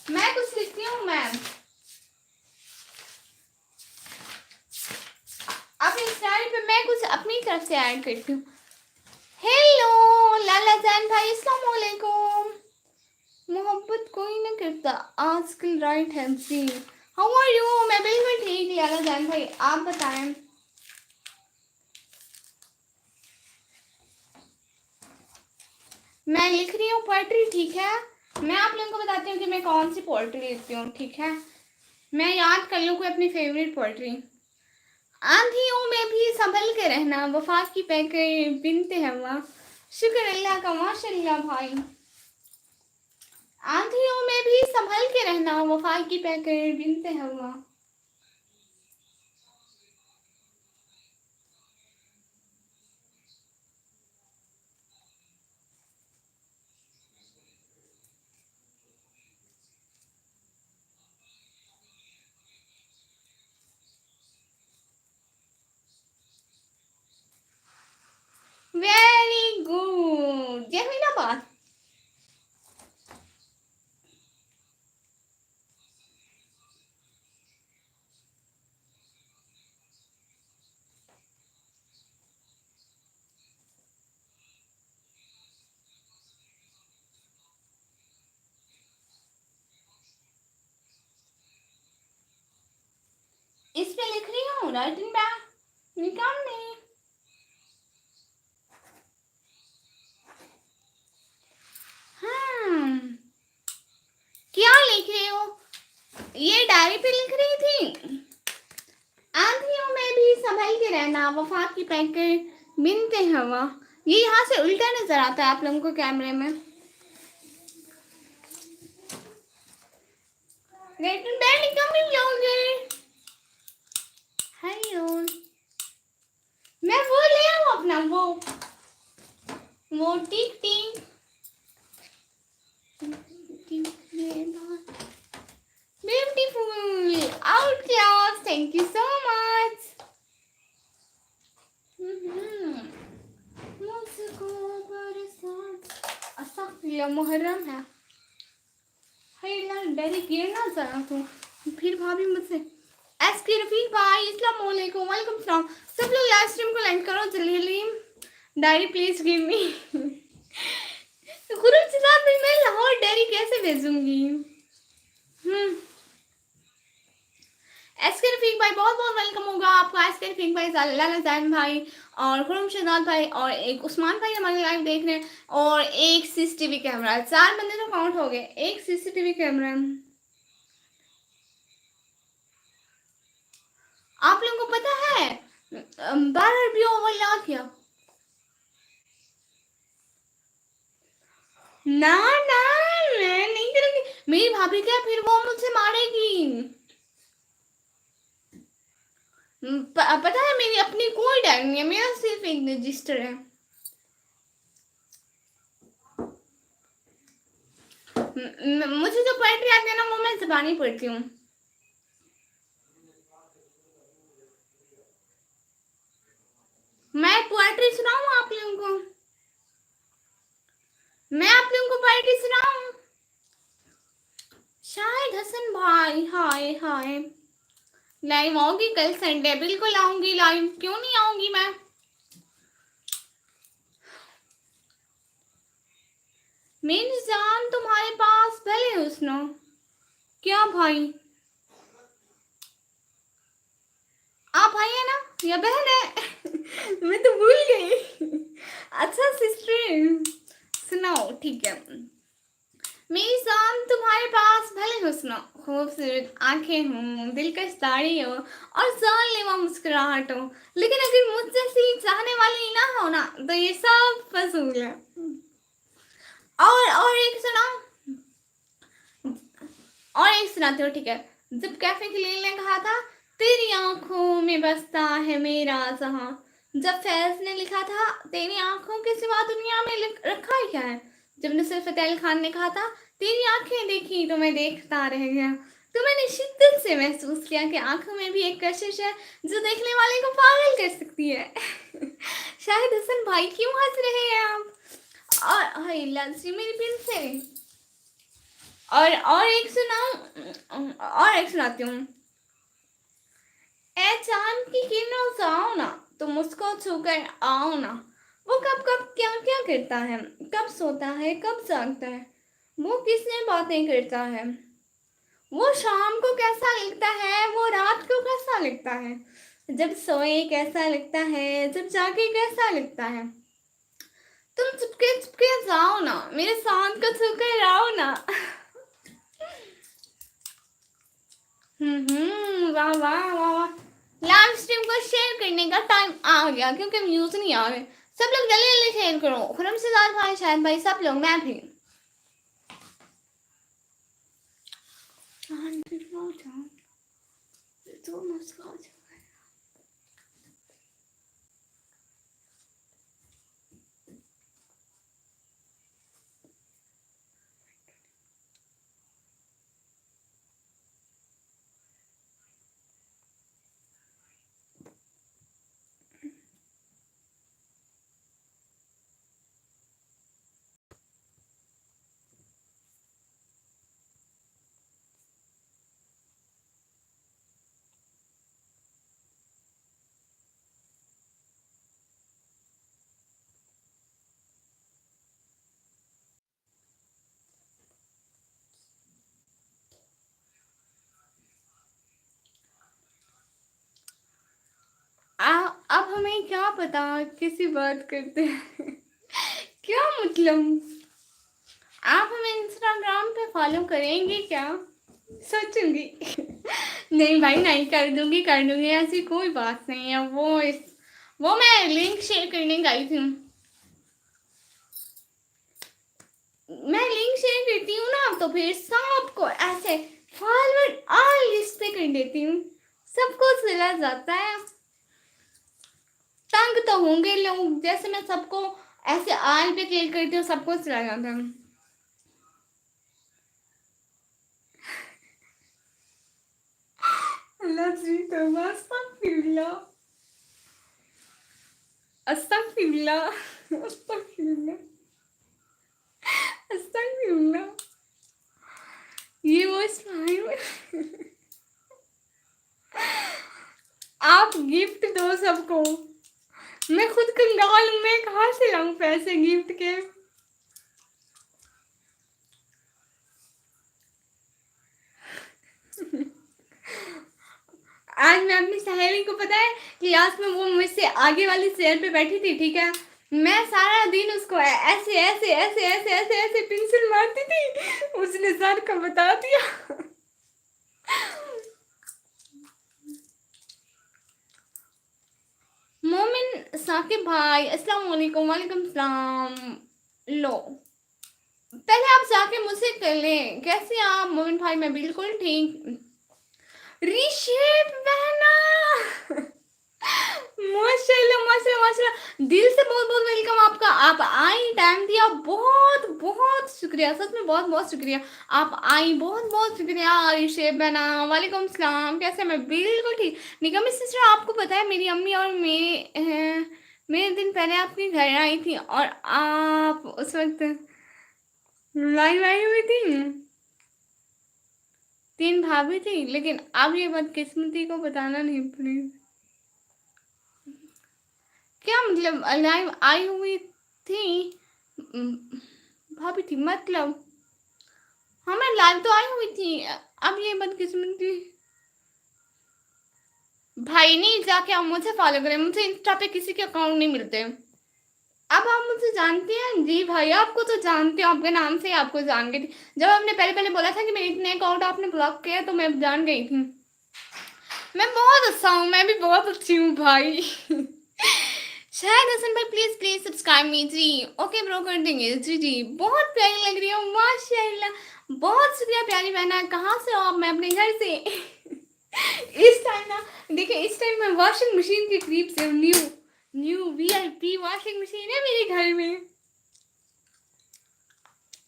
मैं कुछ लिखती हूँ मैम। अब इस डायरी पे मैं कुछ अपनी तरफ से ऐड करती हूँ। हेलो लाला जान भाई, अस्सलाम वालेकुम। मोहब्बत कोई ना करता आजकल, राइट है जी। How are you? मैं बिल्कुल ठीक लाला जान भाई, आप बताएं। मैं लिख रही हूँ पोएट्री, ठीक है। मैं आप लोगों को बताती हूँ कि मैं कौन सी पोएट्री लिखती हूँ, ठीक है। मैं याद कर लूँ कोई अपनी फेवरेट पोएट्री। आंधियों में भी संभल के रहना, वफा की पैकर बिनते हवा। शुक्र अल्लाह का माशाल्लाह भाई। आंधियों में भी संभल के रहना, वफा की पैकर बिनते हवा। वेरी गुड, ये हुई ना बात। इस पे लिख रही हूँ, राइटिंग बैग निकाल नहीं। क्या लिख रही हो? ये डायरी पे लिख रही थी, आंधियों में भी संभल के रहना, वफा की पैकर बिनते हवा। ये यहाँ से उल्टा नजर आता है आप लोगों को कैमरे में। राइटिंग बैग निकाल भी लोगे? हेलो, मैं वो ले आऊँ अपना वो tick tick beautiful out class, thank you so much. मुझको बरसात अस्तगफिरुल्लाह, मुहर्रम है। डेरी गिरना जरा तो फिर भाभी मुझसे। एस के रफीक भाई अस्सलाम वालेकुम, वालेकुम सलाम। सब लोग लाइव स्ट्रीम को लाइक करो जल्दी जल्दी। Diary please give me. गुरु के साथ मैं लाहौर डायरी कैसे भेजूंगी? एस के रफीक भाई बहुत बहुत वेलकम होगा आपका। एस के रफीक भाई, लाला जैन भाई और खुरम शहजाद भाई और एक उस्मान भाई हमारे लाइव देख रहे हैं और एक सीसीटीवी कैमरा। 4 बंदे तो काउंट हो गए, एक सीसीटीवी कैमरा। आप लोगों को पता है 12 रुपये ओवर किया? ना ना, मैं नहीं करूंगी। मेरी भाभी क्या फिर वो मुझसे मारेगी। पता है मेरी अपनी कोई डायरी नहीं है, मेरा सिर्फ एक रजिस्टर है। मुझे जो पोएट्री आती है ना वो मैं ज़बानी पढ़ती हूँ। मैं पोएट्री सुनाऊँ आप लोगों को? मैं आप लोगों को पोएट्री सुनाऊँ? शाहिद हसन भाई हाय हाय। लाइव आऊंगी कल संडे, बिल्कुल आऊंगी लाइव, क्यों नहीं आऊंगी मैं। मेरी जान तुम्हारे पास भले हुस्नो। क्या भाई? आप भाई है ना या बहन है? मैं तो भूल गई। अच्छा सिस्टर सुनाओ, ठीक है। मेरी जान तुम्हारे पास भले हुस्न, खूबसूरत आंखें हों, दिलकश दाढ़ी हो और जानलेवा मुस्कुराहट हो, लेकिन अगर मुझ जैसी चाहने वाली ना हो ना तो ये सब फजूल है। और एक सुनाओ, और एक सुनाते हो, ठीक है। जब कैफे खलील ने कहा था तेरी आंखों में बसता है मेरा जहां, जब फैज ने लिखा था तेरी आंखों के सिवा दुनिया में रखा ही क्या है, जब नुसरत फतेह अली खान ने कहा था तेरी आंखें देखी तो मैं देखता रह गया, तो मैंने शिद्दत से महसूस किया कि आंखों में भी एक कशिश है जो देखने वाले को पागल कर सकती है। शाहिद हसन भाई क्यों हंस रहे हैं आप? और हाय लाजी मेरी पिन से। और एक सुनाऊं, और एक सुनाती हूँ। ए चांद की किरणों से आओ ना, तुम उसको छूकर आओ ना, वो कब कब क्या क्या करता है, कब सोता है कब जागता है, वो किससे बातें करता है, वो शाम को कैसा लगता है, वो रात को कैसा लगता है, जब सोए कैसा लगता है, जब जागे कैसा लगता है। तुम चुपके चुपके जाओ ना, मेरे साथ को छूकर आओ ना। वाह वाह वाह वाह। लाइव स्ट्रीम को शेयर करने का टाइम आ गया क्योंकि व्यूज नहीं आ रहे। सब लोग जल्दी जल्दी शेयर करो। खुरम सिद्धार्थ भाई, शायद भाई, सब लोग, मैं भी। अब हमें क्या पता किसी बात करते हैं। क्या मतलब? आप हमें इंस्टाग्राम पे फॉलो करेंगे क्या? सोचूंगी। नहीं भाई, नहीं, कर दूंगी, ऐसी कोई बात नहीं है। वो मैं लिंक शेयर करने गई थी। मैं लिंक शेयर करती हूँ ना तो फिर सबको ऐसे फॉरवर्ड ऑल लिस्ट पे कर देती हूँ, सबको सिला जाता है। तंग तो होंगे लोग, जैसे मैं सबको ऐसे आल पे क्लिक करती हूँ सबको सिला जाता है। अल्लाह जी तौबा, अस्तगफिरुल्लाह, अस्तगफिरुल्लाह, अस्तगफिरुल्लाह, अस्तगफिरुल्लाह। ये वो स्माइल। आप गिफ्ट दो सबको, मैं खुद कंगाल हूँ, मैं कहाँ से लाऊं पैसे गिफ्ट के। आज मैं अपनी सहेली को, पता है क्लास में वो मुझसे आगे वाली चेयर पे बैठी थी, ठीक है, मैं सारा दिन उसको ऐसे ऐसे ऐसे ऐसे ऐसे ऐसे पेंसिल मारती थी, उसने सर का बता दिया। मोमिन साकिब भाई अस्सलाम वालेकुम। वालेकुम सलाम। लो पहले आप जाके मुझसे कर लें, कैसे आप मोमिन भाई? मैं बिल्कुल ठीक। रिशेप बहना, माशाल्लाह माशाल्लाह माशाल्लाह, दिल से बहुत बहुत वेलकम आपका। आप आई, टाइम दिया, बहुत बहुत शुक्रिया, सच में बहुत बहुत शुक्रिया। आप आई, बहुत बहुत शुक्रिया रिशेप बहना। वालेकुम सलाम, कैसे? मैं बिल्कुल ठीक। निगम सिस्टर, आपको पता है मेरी अम्मी और मेरे दिन पहले आपके घर आई थी और आप उस वक्त लाइव आई हुई थी। 3 भाभी थी, लेकिन अब ये बदकिस्मती को बताना नहीं प्लीज। क्या मतलब लाइव आई हुई थी भाभी थी मतलब? हाँ मैं लाइव तो आई हुई थी, अब ये बदकिस्मती। भाई नहीं, जाके आप मुझे फॉलो करें, मुझे इंस्टा पे किसी के अकाउंट नहीं मिलते। अब आप मुझे जानते हैं? जी भाई, आपको तो जानते हो, आपके नाम से ही आपको जान गई थी। जब आपने पहले पहले बोला था कि मेरे इतने अकाउंट आपने ब्लॉक किया, तो मैं जान गई थी। मैं बहुत अच्छा हूँ, मैं भी बहुत अच्छी हूँ भाई। शायद हसन भाई प्लीज प्लीज सब्सक्राइब मी जी। ओके ब्रो, कर देंगे जी जी। बहुत प्यारी लग रही हो माशाल्लाह, बहुत शुक्रिया प्यारी बहना। कहाँ से हो आप? मैं अपने घर से। इस टाइम ना, देखिए इस टाइम मैं वॉशिंग मशीन के करीब से हूँ। New new VIP washing machine है मेरे घर में।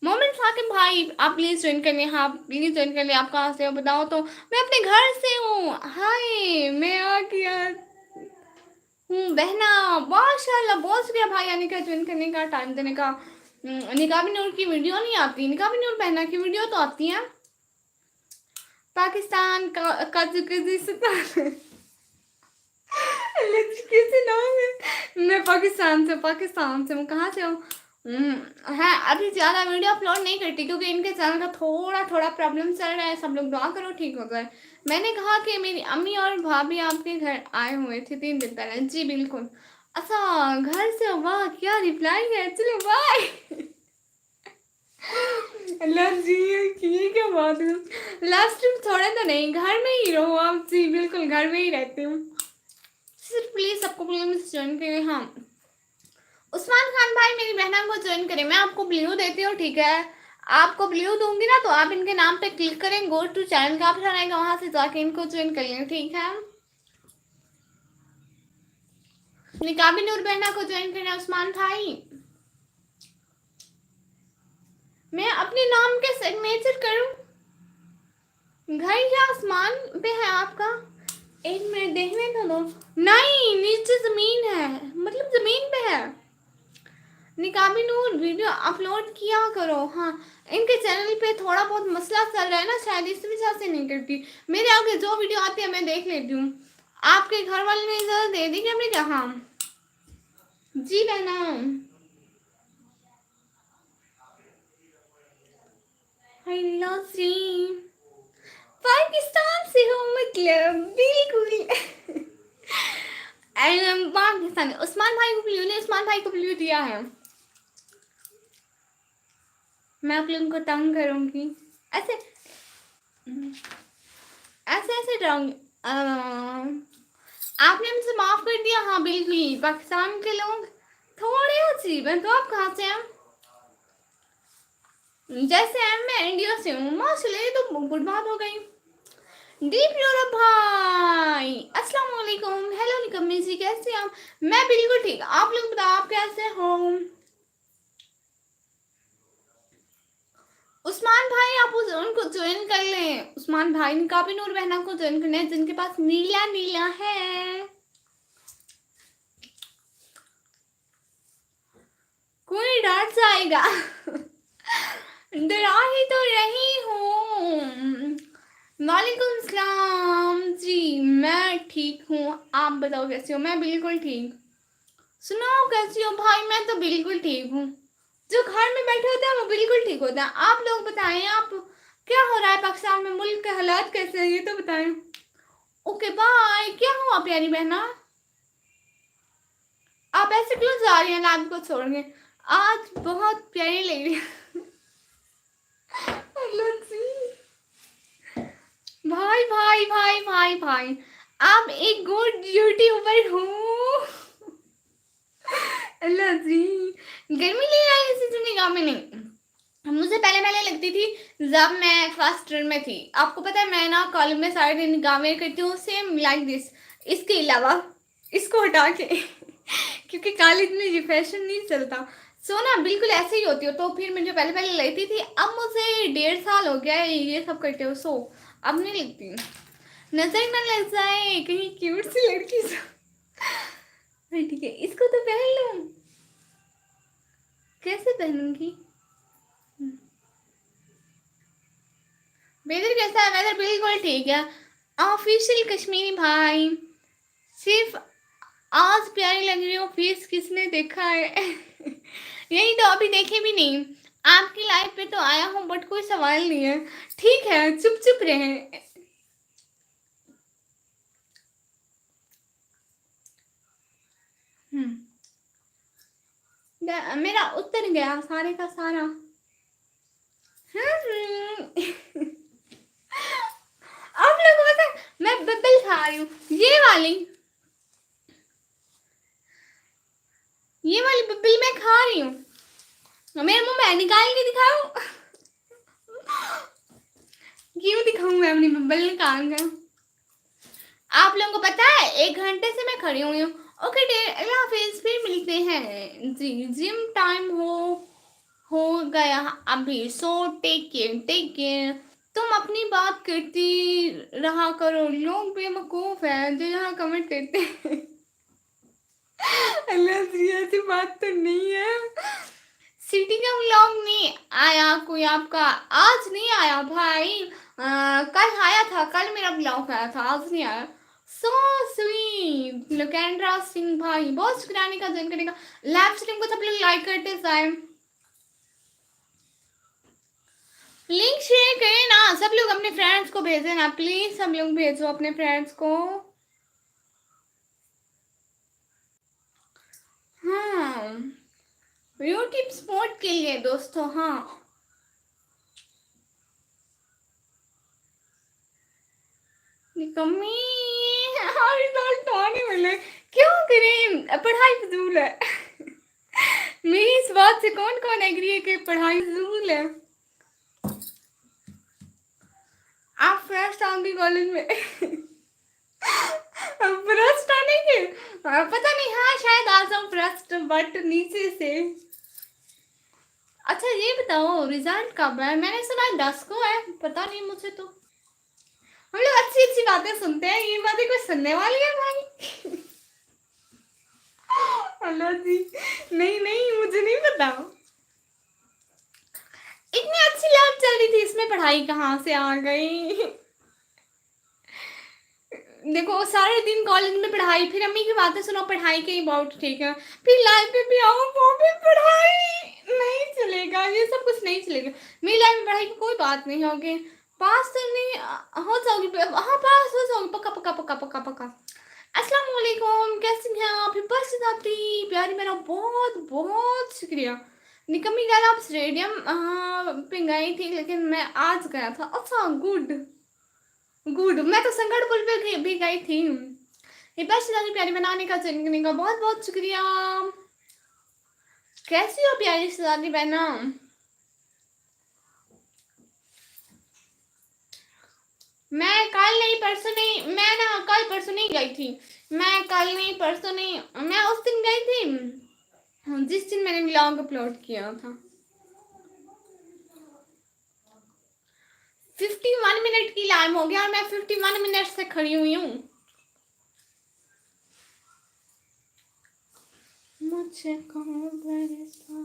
मोमिन साकिब भाई आप प्लीज ज्वाइन कर लें। हाँ प्लीज ज्वाइन कर लें। आप कहाँ से हो बताओ तो? मैं अपने घर से हूँ। हाय, मैं आ गया हूँ बहना। माशाल्लाह, बहुत शुक्रिया भाई आने का, ज्वाइन करने का, टाइम देने का। निकाबी नूर की वीडियो नहीं आती, निकाबी नूर बहना की वीडियो तो आती है। पाकिस्तान का कजाकिस्तान। कैसे नाम है? मैं पाकिस्तान से हूँ। कहाँ से हूँ? है, अभी ज़्यादा वीडियो अपलोड नहीं करती क्योंकि इनके चैनल का थोड़ा थोड़ा प्रॉब्लम चल रहा है। सब लोग दुआ करो ठीक हो जाए। मैंने कहा कि मेरी अम्मी और भाभी आपके घर आए हुए थे 3 दिन पहले। जी बिल्कुल। अच्छा घर से? वाह क्या रिप्लाई है। चलो बाय। अल्लाह जी, ये क्या बात है। लास्ट टाइम थोड़ा तो नहीं, घर में ही रहो आप। जी बिल्कुल, घर में ही रहती हूँ। सिर्फ प्लीज सबको प्लीज ज्वाइन करें। हाँ उस्मान खान भाई मेरी बहना को ज्वाइन करें। मैं आपको ब्लू देती हूँ, ठीक है? आपको ब्लू दूंगी ना, तो आप इनके नाम पे क्लिक करें, गो टू चैनल का ऑप्शन आएगा, वहां से जाके इनको ज्वाइन कर लें, ठीक है? निकाबी नूर बहना को ज्वाइन करना उस्मान भाई। मैं अपने नाम के सिग्नेचर करूं? घर या आसमान पे है आपका? 1 मिनट देखने तो दो। नहीं नीचे जमीन है, मतलब जमीन पे है। निकाबी नूर वीडियो अपलोड किया करो। हाँ इनके चैनल पे थोड़ा बहुत मसला चल रहा है ना, शायद इस वजह से नहीं करती। मेरे आगे जो वीडियो आती है मैं देख लेती हूँ। आपके घर वाले ने इजाजत दे दी क्या? हमने क्या? हाँ जी बहना। हेलो श्री, पाकिस्तान से हो मतलब? बिल्कुल। पाकिस्तान। उस्मान भाई को ब्लू ने, उस्मान भाई को ब्लू दिया है। मैं आप लोगों को तंग करूंगी ऐसे ऐसे ऐसे डराऊंगी। आपने मुझे माफ कर दिया। हाँ बिल्कुल, पाकिस्तान के लोग थोड़े अजीब हैं। तो आप कहाँ से हैं? जैसे हैं, मैं इंडिया से हूँ। माशाल्लाह, ये तो गुड बात हो गई। दीप यूरोप भाई अस्सलाम वालेकुम। हेलो निकम्मी जी, कैसे हैं आप? मैं बिल्कुल ठीक। आप लोग बताओ, आप कैसे हो? उस्मान भाई, आप उनको ज्वाइन कर लें। उस्मान भाई ने काफी नूर बहना को ज्वाइन करना है, जिनके पास नीला नीला है। कोई डांट जाएगा। डरा ही तो रही हूँ। वालेकुम सलाम जी, मैं ठीक हूँ। आप बताओ कैसे हो? मैं बिल्कुल ठीक। सुनाओ कैसी हो भाई? मैं तो बिल्कुल ठीक हूँ। जो घर में बैठे होते हैं वो बिल्कुल ठीक होता है। आप लोग बताएं, आप क्या हो रहा है पाकिस्तान में? मुल्क के हालात कैसे हैं ये तो बताएं। Okay bye. क्या हुआ प्यारी बहना? आप ऐसे क्यों जा रही हैं लैब को छोड़ के? आज बहुत प्यारी लग रही है। अल्लाह जी। भाई भाई भाई भाई भाई, आप एक गुड यूट्यूबर हो। अल्लाह जी। गर्मी ले आई इसी दुनिया में नहीं। मुझे पहले पहले लगती थी जब मैं फर्स्ट ईयर में थी। आपको पता है मैं ना कॉलेज में सारे दिन गाँव करती हूँ, सेम लाइक दिस। इसके अलावा इसको हटा के क्योंकि कॉलेज में ये फैशन नहीं चलता। सो ना बिल्कुल ऐसे ही होती हो। तो फिर मुझे पहले पहले लगती थी, अब मुझे 1.5 साल हो गया है ये सब करते हो। सो अब नहीं लगती। नजर ना लग जाए कहीं क्यूट सी लड़की से। ठीक है, इसको तो पहन लूं। कैसे पहनूंगी? वेदर कैसा है? वेदर बिल्कुल ठीक है। ऑफिशियल कश्मीरी भाई, सिर्फ आज प्यारी लग रही हो, फेस किसने देखा है? यही तो, अभी देखे भी नहीं। आपकी लाइफ पे तो आया हूँ बट कोई सवाल नहीं है। ठीक है, चुप चुप रहे। मेरा उत्तर गया सारे का सारा। आप लोगों को पता है, मैं बबल खा रही हूँ। ये वाली बबल मैं खा रही हूँ। मेरे मुंह में निकाल के दिखाऊं? क्यों दिखाऊं? मैं अपनी बबल निकाल कर। आप लोगों को पता है 1 घंटे से मैं खड़ी हुई हूँ। ओके डे, अल्लाह हाफिज, फिर मिलते हैं जी। जिम टाइम हो गया अभी। So take care, take care. तुम अपनी बात करती रहा करो, लोग बेवकूफ है जो यहाँ कमेंट करते हैं। अल्लाह जी, ऐसी बात तो नहीं है। सिटी का व्लॉग नहीं आया कोई आपका? आज नहीं आया भाई। कल आया था, कल मेरा व्लॉग आया था, आज नहीं आया। सो स्वीट लोकेंड्रा सिंह भाई, बहुत शुक्राने का ज्वाइन करने का। लाइव स्ट्रीम को सब लोग लाइक करते जाए, लिंक शेयर करें ना। सब लोग अपने फ्रेंड्स को भेजें ना प्लीज। सब लोग भेजो अपने फ्रेंड्स को। हाँ, यूट्यूब सपोर्ट के लिए दोस्तों। हाँ, निकम्मी और रिजल्ट तो आने वाले। क्यों करें? पढ़ाई फजूल है। मेरी इस बात से कौन कौन एग्री है कि पढ़ाई फजूल है? आप फर्स्ट आओगे कॉलेज में? फर्स्ट आने के पता नहीं। हाँ शायद आ जाऊँ फर्स्ट, बट नीचे से। अच्छा ये बताओ रिजल्ट कब है? मैंने सुना है 10 को है, पता नहीं मुझे तो। हम लोग अच्छी अच्छी बातें सुनते हैं, ये बातें कोई सुनने वाली है भाई? अल्लाह जी। नहीं नहीं, मुझे नहीं पता। इतनी अच्छी लैब चल रही थी, इसमें पढ़ाई कहाँ से आ गई? देखो सारे दिन कॉलेज में पढ़ाई, फिर अम्मी की बातें सुनो पढ़ाई के अबाउट, ठीक है। फिर लाइफ पे भी आओ, वो भी पढ़ाई। नहीं चलेगा, ये सब कुछ नहीं चलेगा। मेरी लाइफ में पढ़ाई की कोई बात नहीं होगी। पास तो नहीं हो जाओगी। हाँ पास हो जाओगी, पक्का पक्का पक्का पक्का पक्का। अस्सलाम वालेकुम, कैसी हैं आप? बस जाती प्यारी मेरा, बहुत बहुत शुक्रिया। निकम्मी कल आप स्टेडियम पे गई थी, लेकिन मैं आज गया था। अच्छा गुड गुड। मैं तो संगड़पुर पे भी गई थी। ये बस दादी प्यारी बनाने का चुनने का बहुत बहुत शुक्रिया। कैसी हो प्यारी दादी बहना? मैं कल नहीं परसों नहीं, मैं ना कल परसों नहीं गई थी, मैं कल नहीं परसों नहीं, मैं उस दिन गई थी जिस दिन मैंने व्लॉग अपलोड किया था। 51 मिनट की लाइव हो गया और मैं 51 मिनट से खड़ी हुई हूँ। मुझे कौन भरोसा।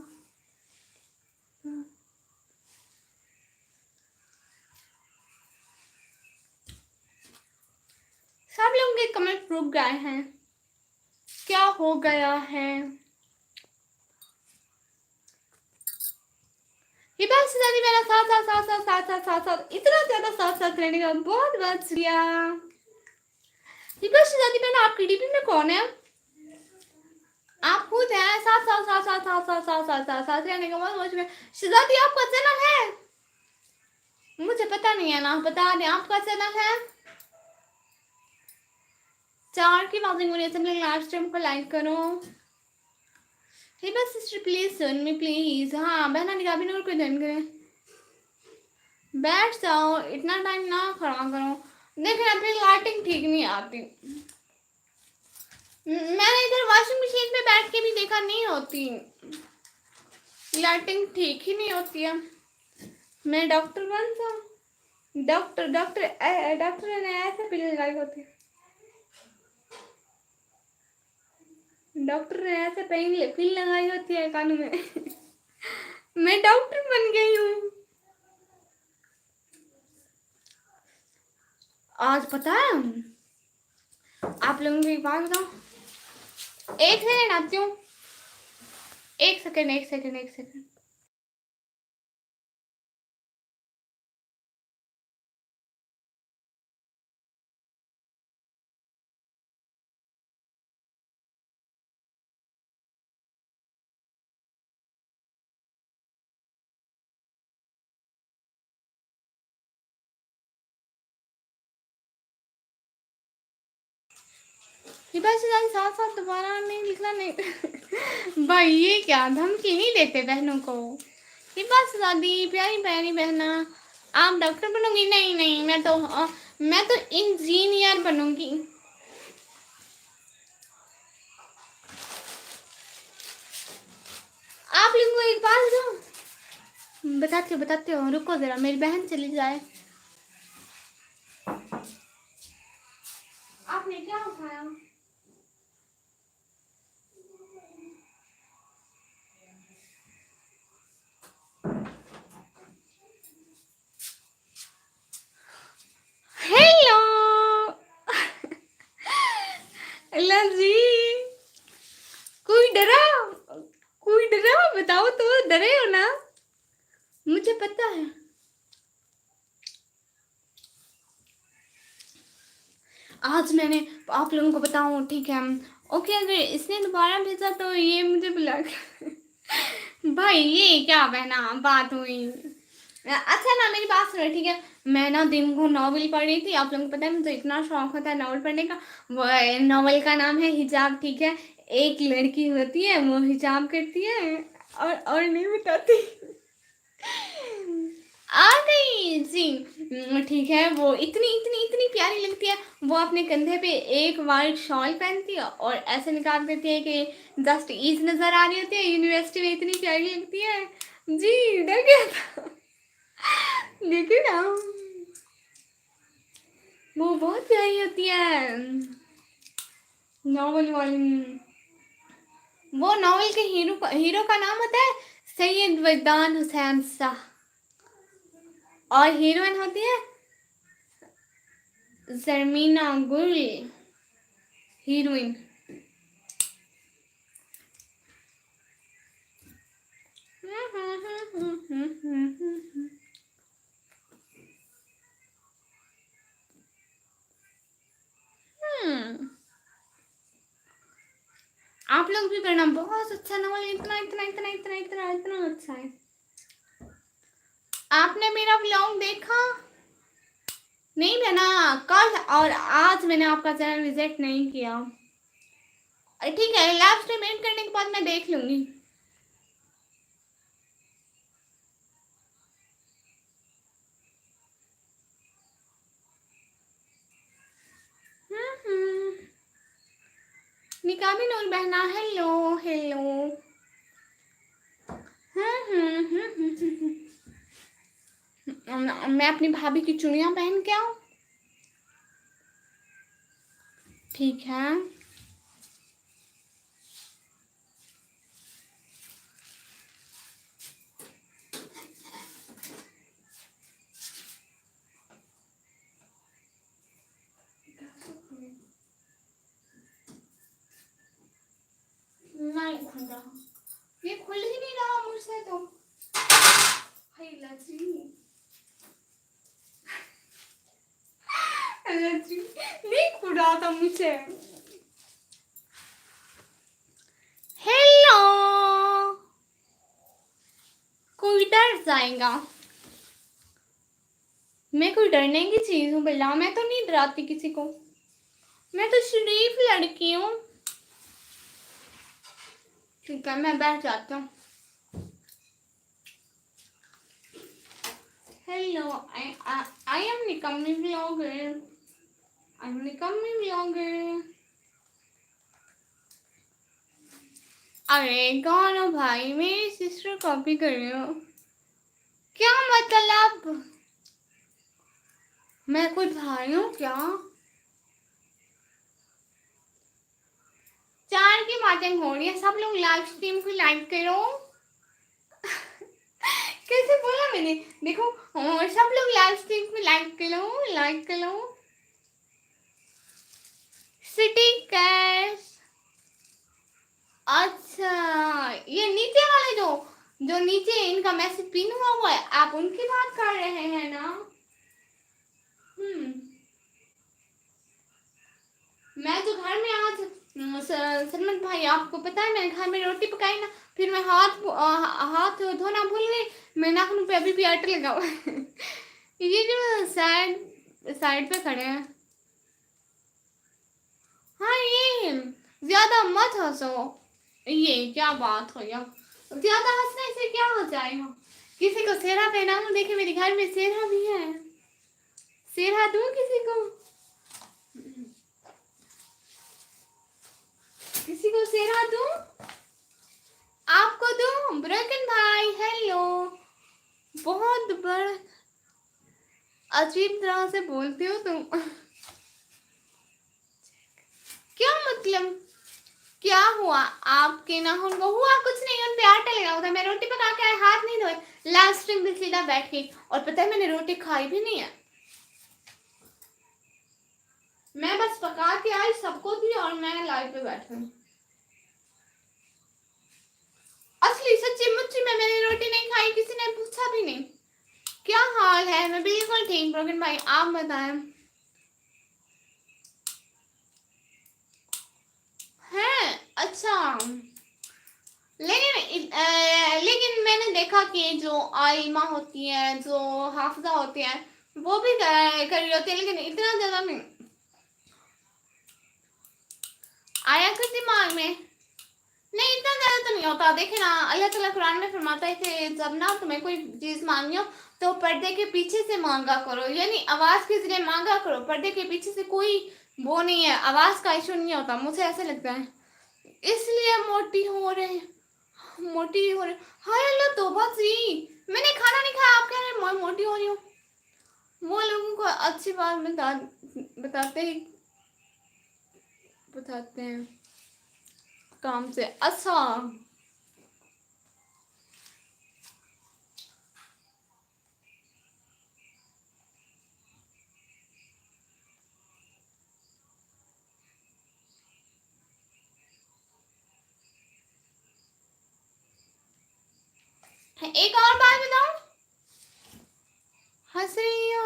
सब लोगों के कमेंट रुक गए हैं, क्या हो गया है? ये बात से ज्यादा मेरा साथ साथ साथ साथ साथ साथ साथ साथ इतना ज्यादा साथ साथ रहने का बहुत बहुत शुक्रिया। ये बात से ज्यादा मैंने आपकी डीपी में कौन है? आप खुद हैं। साथ साथ साथ साथ साथ साथ साथ साथ साथ साथ रहने का बहुत बहुत शुक्रिया। शिजाती आपका चैनल है? मुझे पता नहीं है ना, बता दें आपका चैनल है? 4 की आवाज़ें मुझे चैनल लाइव स्ट्रीम को लाइक करो। हे बस sister please soon me please. हाँ बहना निकाबी नूर को ज्वाइन करें। बैठ जाओ, इतना टाइम ना खड़ा करो। देखिए अपनी लाइटिंग ठीक नहीं आती। मैंने इधर वॉशिंग मशीन पे बैठ के भी देखा, नहीं होती लाइटिंग, ठीक ही नहीं होती है। मैं डॉक्टर बन जाऊँ? डॉक्टर डॉक्टर डॉक्टर ने ऐसे पिल लगाई होती है, डॉक्टर ने ऐसे पिल लगाई होती है कानों में। मैं डॉक्टर बन गई हूँ। आज पता है आप लोगों की बात बताऊँ, एक सेकंड आती हूँ, एक सेकंड एक सेकंड एक सेकंड। साथ साथ दोबारा नहीं लिखना नहीं। भाई ये क्या धमकी नहीं देते बहनों को? ये बस दादी प्यारी प्यारी बहना, आप डॉक्टर बनोगी? नहीं नहीं, मैं तो इंजीनियर बनूंगी। आप लोगों को एक बात बताओ, बताते हो रुको जरा, मेरी बहन चली जाए। आपने क्या उठाया? हेलो। अल्लाह जी, कोई डरा? कोई डरा? बताओ तो, डरे हो ना? मुझे पता है। आज मैंने आप लोगों को बताऊं, ठीक है ओके, अगर इसने दोबारा भेजा तो ये मुझे बुला भाई ये क्या बहना बात हुई? अच्छा ना मेरी बात सुनो, ठीक है। मैं ना दिन को नॉवल पढ़ रही थी, आप लोगों को पता है मुझे इतना शौक होता है नॉवल पढ़ने का। वो नॉवल का नाम है हिजाब, ठीक है। एक लड़की होती है, वो हिजाब करती है और नहीं बताती। आ गई जी। ठीक है, वो इतनी इतनी इतनी प्यारी लगती है। वो अपने कंधे पे एक वाइट शॉल पहनती है और ऐसे निकाल देती है कि जस्ट ईज नजर आ रही होती है। यूनिवर्सिटी में इतनी प्यारी लगती है जी। डर गया था। देखिए ना, वो बहुत प्यारी होती है नॉवल वाली। वो नॉवल के हीरो का नाम होता है सैयद वैदान हुसैन शाह, और हीरोइन होती है जरमीना गुल, हीरोइन। आप लोग भी करना, बहुत अच्छा नॉवल, इतना इतना इतना इतना इतना इतना अच्छा है। आपने मेरा व्लॉग देखा? नहीं बना कल और आज मैंने आपका चैनल विजिट नहीं किया। ठीक है, लाइव स्ट्रीम एंड करने के बाद मैं देख लूंगी। भाभी नूर बहना, हेलो हेलो। मैं अपनी भाभी की चूड़ियां पहन के आऊं? ठीक है। नहीं खुल रहा, ये खुल ही नहीं रहा मुझसे तो। एलर्जी नहीं खुल रहा था मुझसे। हेलो, कोई डर जाएगा? मैं कोई डरने की चीज हूँ भला? मैं तो नहीं डराती किसी को, मैं तो शरीफ लड़की हूँ। ठीक है, मैं बैठ जाती हूँ। हेलो, आई एम निकम्मी व्लॉगर, आई एम निकम्मी व्लॉगर। अरे गाना भाई, मेरी सिस्टर कॉपी कर रही हो क्या? मतलब मैं कोई भाई हूँ क्या? 4 की बातें हो रही है, सब लोग लाइव स्ट्रीम को लाइक करो। कैसे बोला मैंने? देखो, सब लोग लाइव स्ट्रीम को लाइक करो, लाइक करो। सिटी कैश, अच्छा ये नीचे वाले जो नीचे इनका मैसेज पिन हुआ है, आप उनकी बात कर रहे हैं ना? मैं तो घर में आज सलमान भाई, आपको पता है मैंने घर में रोटी पकाई ना, फिर मैं हाथ धोना भूल गई। मैं नाखून पे अभी भी अट लगा हुआ है। ये जो साइड साइड पे खड़े हैं। हाँ, ये ज्यादा मत हंसो। ये क्या बात हो यार, ज्यादा हंसने से क्या हो जाएगा? किसी को सेहरा पहनाऊं? देखे मेरे घर में सेहरा भी है, सेहरा दूं किसी को? किसी को सेहरा दूं? आपको दूं? ब्रोकन भाई हेलो, बहुत बड़ा अजीब तरह से बोलते हो तुम। क्या मतलब? क्या हुआ? आपके नाखून को हुआ कुछ नहीं, उन पे आटा लगा हुआ था। मैं रोटी पका के आए, हाथ नहीं धोए, लास्ट स्ट्रीम पे सीधा बैठ गई। और पता है मैंने रोटी खाई भी नहीं है, मैं बस पका के आई, सबको दी और मैं लाइव पे बैठ गई। असली सच्ची मुच्ची में मैंने रोटी नहीं खाई, किसी ने पूछा भी नहीं। क्या हाल है? मैं बिल्कुल ठीक। ब्रोकन भाई आप बताएं। हैं? अच्छा, लेकिन मैंने देखा कि जो आलिमा होती है, जो हाफिजा होती है, वो भी कर रही होती है, लेकिन इतना ज्यादा नहीं आया कुछ दिमाग में। नहीं, इतना ज्यादा तो नहीं होता। देखे ना, अल्लाह ताला कुरान में फरमाता है कि जब ना तुम्हें कोई चीज मांगी हो तो पर्दे के पीछे से मांगा करो, यानी आवाज के जरिए मांगा करो। पर्दे के पीछे से कोई वो नहीं है, आवाज का इशू नहीं होता, मुझे ऐसा लगता है। इसलिए मोटी हो रहे, मोटी हो रही। हाय अल्लाह, तौबा जी, मैंने खाना नहीं खाया, आप कह रहे हैं मैं मोटी हो रही हूँ? वो लोगों को अच्छी बात बताते हैं काम से। अच्छा, एक और बात बताऊं? हंस रही हो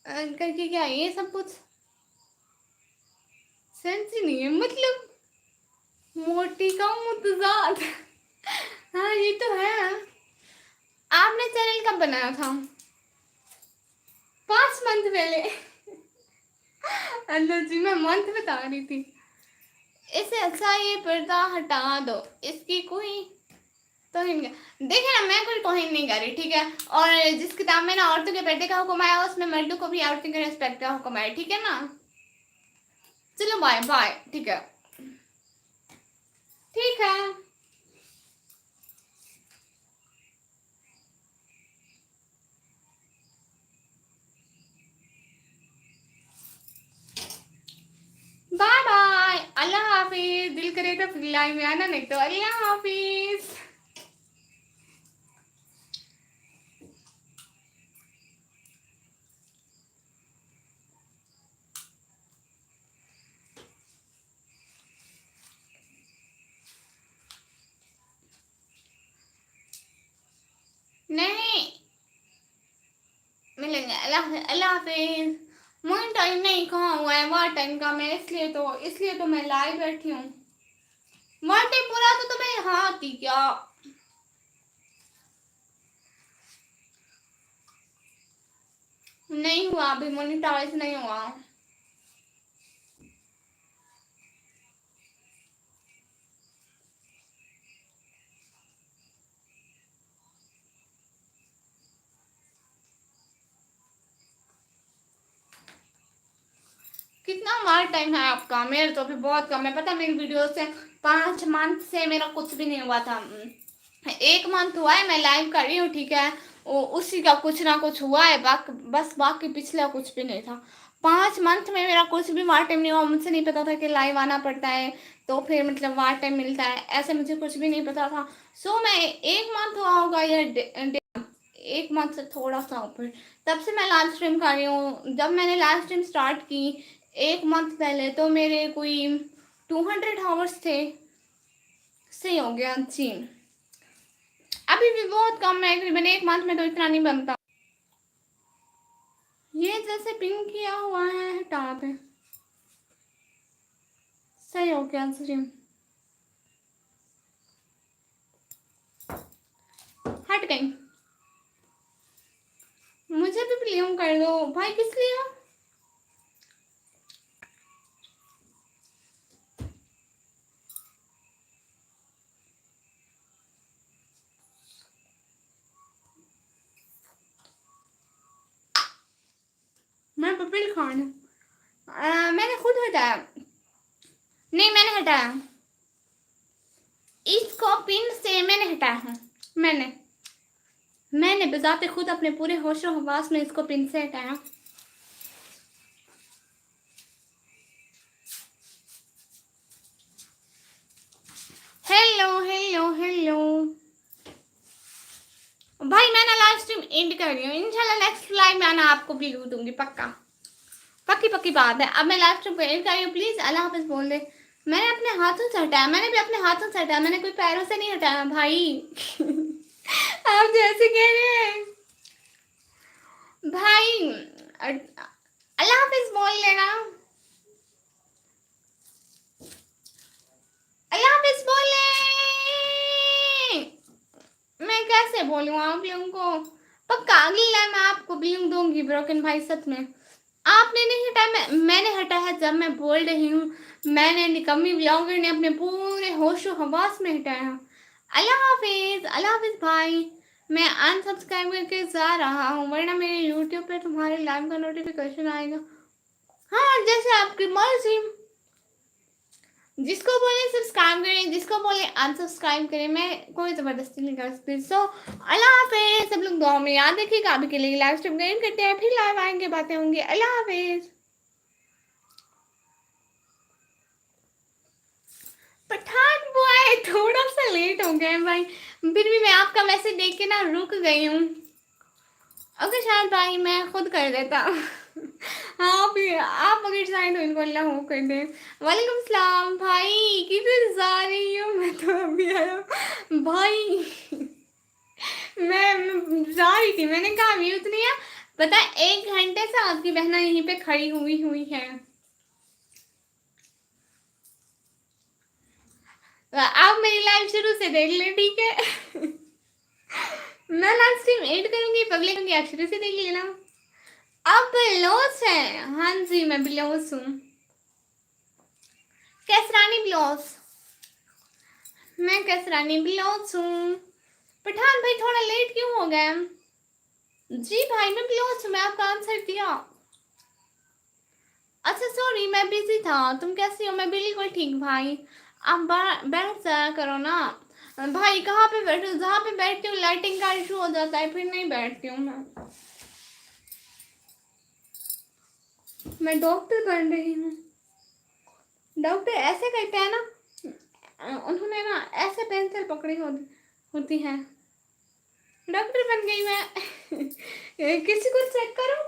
है करके, क्या ये सब कुछ सेंस ही नहीं है? मतलब मोटी का मुतजाद। हाँ ये तो है। आपने चैनल कब बनाया था? 5 मंथ पहले। अंदर जी मैं मंथ बता रही थी। इससे अच्छा ये पर्दा हटा दो, इसकी कोई तोहिन देखे ना, मैं कोई तोहिन नहीं कर रही, ठीक है? और जिस किताब में ना औरतों के पर्दे का हुक्म आया, उसमें मर्दों को भी औरतों के रिस्पेक्ट का हुक्म आया, ठीक है ना? चलो बाय बाय, ठीक है। कभी दिल करे तो फिर लाइव में आना, नहीं तो अल्लाह हाफिज। नहीं मिलेंगे, अल्लाह अल्लाह हाफिज। मुझे टाइम नहीं कहाँ हुआ है वहाँ टाइम का, मैं इसलिए तो मैं लाइव बैठी हूँ। वहाँ टाइम पूरा तो मैं यहाँ आती क्या। नहीं हुआ अभी, मोनिटाइज नहीं हुआ। कितना हमारा टाइम है आपका? मेरे तो अभी बहुत कम है, पता मेरी वीडियो से 5 मंथ से मेरा कुछ भी नहीं हुआ था। 1 मंथ हुआ है मैं लाइव कर रही हूँ, ठीक है, उसी का कुछ ना कुछ हुआ है, बस बाकी पिछला कुछ भी नहीं था। 5 मंथ में मेरा कुछ भी वार टाइम नहीं हुआ। मुझसे नहीं पता था कि लाइव आना पड़ता है तो फिर मतलब वार टाइम मिलता है, ऐसे मुझे कुछ भी नहीं पता था। सो मैं 1 मंथ हुआ होगा या 1 मंथ से थोड़ा सा ऊपर, तब से मैं लाइव स्ट्रीम कर रही हूँ। जब मैंने लाइव स्ट्रीम स्टार्ट की 1 मंथ पहले तो मेरे कोई 200 आवर्स थे, सही हो गया जी। अभी भी बहुत कम है, करीबन 1 मंथ में तो इतना नहीं बनता। ये जैसे पिंक किया हुआ है हटा पे, सही हो गया स्ट्रीम, हट गई। मुझे भी ब्लूम कर दो भाई, किस लिए? मैं पपिल खान, मैंने खुद हटाया। नहीं मैंने हटाया, इसको पिन से मैंने हटाया है। मैंने बजाते खुद अपने पूरे होशो हवास में इसको पिन से हटाया। हेलो हेलो हेलो भाई, मैं ना लाइव स्ट्रीम एंड कर रही हूँ, इंशाल्लाह नेक्स्ट लाइव में आना, आपको भी लूट दूंगी पक्का, पक्की पक्की बात है। अब मैं लाइव स्ट्रीम एंड कर रही हूँ, प्लीज अल्लाह हाफिज बोल दे। मैंने अपने हाथों से हटाया, मैंने भी अपने हाथों से हटाया, मैंने कोई पैरों से नहीं हटाया भाई। आप जैसे कह रहे हैं भाई, अल्लाह हाफिज बोल लेना, अल्लाह हाफिज बोल ले। मैं कैसे बोलूँ आप लोगों को? पक्का अगली लाइन में आपको ब्लिंक दूंगी ब्रोकन भाई, सच में। आपने नहीं हटाया, मैंने हटाया जब मैं बोल रही हूँ। मैंने निकम्मी ब्लॉगर ने अपने पूरे होशो हवास में हटाया। अल्लाह हाफिज भाई। मैं अनसब्सक्राइब करके जा रहा हूँ, वरना मेरे यूट्यूब पे तुम्हारे लाइव का नोटिफिकेशन आएगा। हाँ जैसे आपकी मर्जी, जिसको बोले सब्सक्राइब करें, जिसको बोले अनसब्सक्राइब करें, मैं कोई ज़बरदस्ती नहीं कर सकती। सो अल्लाह हाफिज, सब लोग दुआ में याद रखिएगा। अभी के लिए लाइव स्ट्रीम एंड करते हैं, फिर लाइव आएंगे, बातें होंगी। अल्लाह हाफिज। पठान बॉय थोड़ा सा लेट हो गया है भाई, फिर भी मैं आपका मैसेज देख के ना रुक गई हूँ। ओके शायद भाई मैं खुद कर देता। हाँ फिर आप अगर चाहें तो इनको अल्लाह हो कर दे। वालेकुम सलाम भाई, किधर जा रही हूँ? मैं तो अभी आया भाई। मैं जा रही थी, मैंने कहा म्यूट नहीं है, पता है 1 घंटे से आपकी बहना यहीं पे खड़ी हुई है। आप मेरी लाइव शुरू से देख ले, ठीक है? मैं लाइव स्ट्रीम एड करूंगी, पब्लिक होंगी, आप शुरू से देख लेना। अब बिलोस है, हाँ जी मैं बिलोस हूँ, कैसरानी बिलोस, मैं कैसरानी बिलोस हूँ। पठान भाई थोड़ा लेट क्यों हो गए? जी भाई मैं बिलोस हूँ, मैं आपका आंसर दिया। अच्छा सॉरी मैं बिजी था, तुम कैसी हो? मैं बिल्कुल ठीक भाई, आप बैठ जाया करो ना। भाई कहाँ पे बैठो, जहाँ पे बैठती हूँ लाइटिंग का इशू हो जाता है, फिर नहीं बैठती हूँ मैं डॉक्टर बन रही हूँ। डॉक्टर ऐसे करते हैं ना, उन्होंने ना ऐसे पेंसिल पकड़ी होती है। डॉक्टर बन गई मैं। किसी को चेक करो।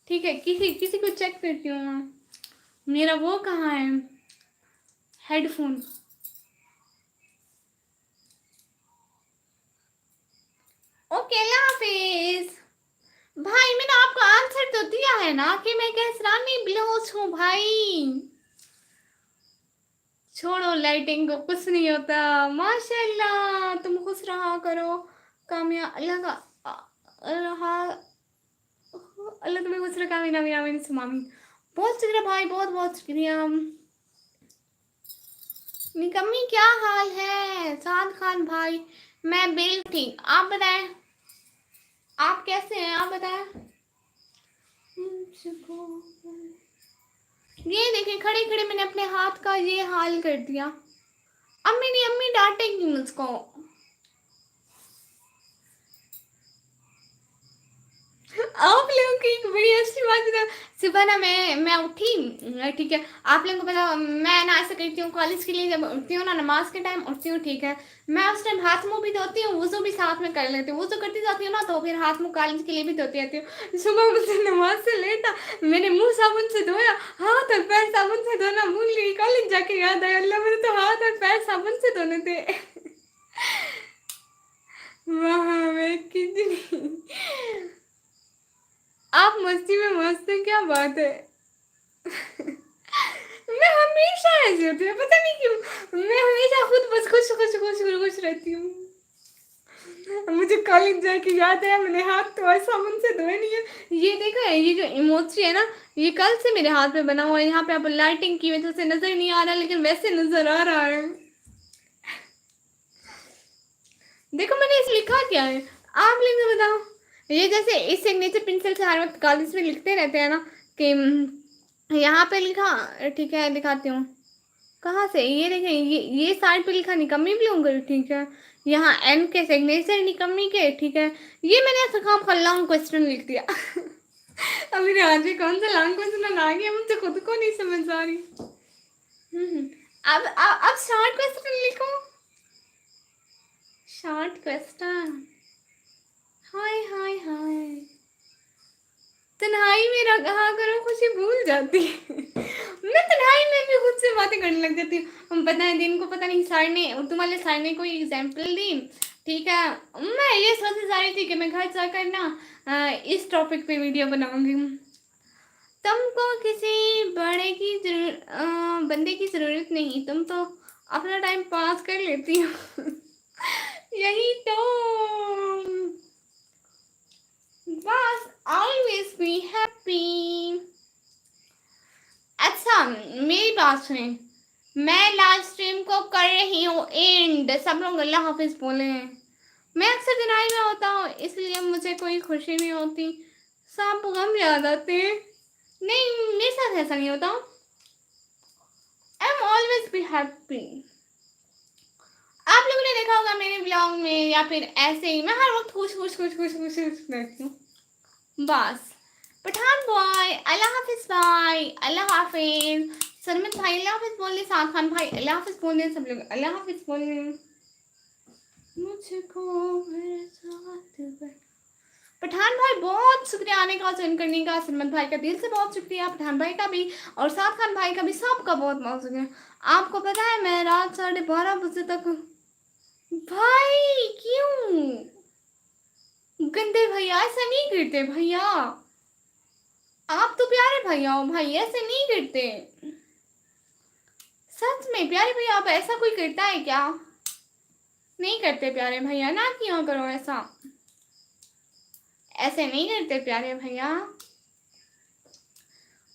ठीक है, किसी किसी को चेक करती हूँ मैं। मेरा वो कहाँ है, हेडफोन। ओके, अल्लाह हाफिज। भाई मैंने आपको आंसर तो दिया है ना कि मैं कैसरानी बलोच हूँ भाई। छोड़ो लाइटिंग को, कुछ नहीं होता। माशाल्लाह, तुम खुश रहा करो, कामयाब अल्लाह का रहा, अल्लाह तुम्हें खुश रखा। मीना मीना मीना सुमामी। बहुत शुक्रिया भाई, बहुत बहुत शुक्रिया। निकम्मी क्या हाल है साद खान भाई? मैं बिल्कुल ठीक, आप बताएं, आप कैसे हैं, आप बताएं। ये देखें, खड़े खड़े मैंने अपने हाथ का ये हाल कर दिया। अब मेरी अम्मी डांटेंगी मुझको। आप लोगों की एक बड़ी अच्छी बात है, सुबह ना मैं उठी, ठीक है, आप लोगों को पता, मैं ना ऐसा करती हूँ कॉलेज के लिए, जब उठती हूँ ना नमाज के टाइम उठती हूँ, ठीक है, मैं उस टाइम हाथ मुंह भी धोती हूँ, वुजू भी साथ में कर लेती हूँ, वुजू करती जाती हूँ ना तो फिर हाथ मुंह कॉलेज के लिए भी धोती रहती हूँ। सुबह मुझे नमाज से लेटा, मैंने मुंह साबुन से धोया, हाथ और पैर साबुन से धोना भूल गई, कॉलेज जाके याद आया अल्लाह मेरे तो हाथ और पैर साबुन से धोने थे। वाह मैं कितनी, आप मस्ती में मस्त हैं, क्या बात है। मैं हमेशा ऐसी होती हूँ, पता नहीं क्यों, मैं हमेशा खुद बस खुश खुश खुश खुश रहती हूँ। मुझे कॉलेज जाके याद है, मैंने हाथ तो ऐसा साबुन से धोए नहीं है। ये देखो है, ये जो इमोजी है ना, ये कल से मेरे हाथ में बना हुआ है। यहाँ पे अब लाइटिंग की वजह से नजर नहीं आ रहा, लेकिन वैसे नजर आ रहा है। देखो मैंने इस लिखा क्या है, आप लिख के बताओ। ये जैसे इस सिग्नेचर पेंसिल से हर वक्त कॉलेज में लिखते रहते हैं ना कि यहाँ पे लिखा, ठीक है दिखाती हूँ कहाँ से, ये देखें, ये साइड पे लिखा निकम्मी भी होंगे, ठीक है, यहाँ एन के सिग्नेचर निकम्मी के, ठीक है, ये मैंने ऐसा काम का लॉन्ग क्वेश्चन लिख दिया। अब मेरे आज भी कौन सा लॉन्ग क्वेश्चन आ गया, मुझे खुद को नहीं समझ आ रही। अब शॉर्ट क्वेश्चन लिखो, शॉर्ट क्वेश्चन। हाय हाय हाय, तन्हाई में रहा करो, खुशी भूल जाती है। मैं तन्हाई में भी खुद से बातें करने लग जाती हूँ। पता है दिन को, पता नहीं सर ने, उर्दू वाले सर ने कोई एग्जाम्पल दी, ठीक है, मैं ये सोच जा रही थी कि मैं घर जाकर ना इस टॉपिक पे वीडियो बनाऊंगी। तुमको किसी बंदे की जरूरत नहीं, तुम तो अपना टाइम पास कर लेती हो। यही तो, बस ऑलवेज बी हैप्पी। अच्छा मेरी बात सुने, मैं लाइव स्ट्रीम को कर रही हूँ एंड, सब लोग अल्लाह हाफिज बोले हैं। मैं अक्सर दिनाई में होता हूँ, इसलिए मुझे कोई खुशी नहीं होती, सब गम याद आते हैं। नहीं मेरे साथ ऐसा नहीं होता, I am always be happy. आप लोगों ने देखा होगा मेरे ब्लॉग में या फिर ऐसे ही, मैं हर वक्त खुश खुश खुश खुश खुश खुश रहती हूँ बस। पठान बॉय अल्लाह हाफिज, भाई अल्लाह हाफिज, सरमत भाई अल्लाह हाफिज बोले, साथ खान भाई अल्लाह हाफिज बोले, सब लोग अल्लाह हाफिज बोले। मुझको पठान भाई बहुत शुक्रिया आने का, ज्वाइन करने का, सरमत भाई का दिल से बहुत शुक्रिया, पठान भाई का भी और साथ खान भाई का भी, सबका बहुत बहुत शुक्रिया। आपको पता है मैं रात 12:30 बजे तक, भाई क्यों गंदे भैया, ऐसा नहीं करते भैया, आप तो प्यारे भैया हो भाई, ऐसे नहीं करते, सच में प्यारे भैया, आप ऐसा कोई करता है क्या? नहीं करते प्यारे भैया, ना क्यों करो ऐसा, ऐसे नहीं करते प्यारे भैया,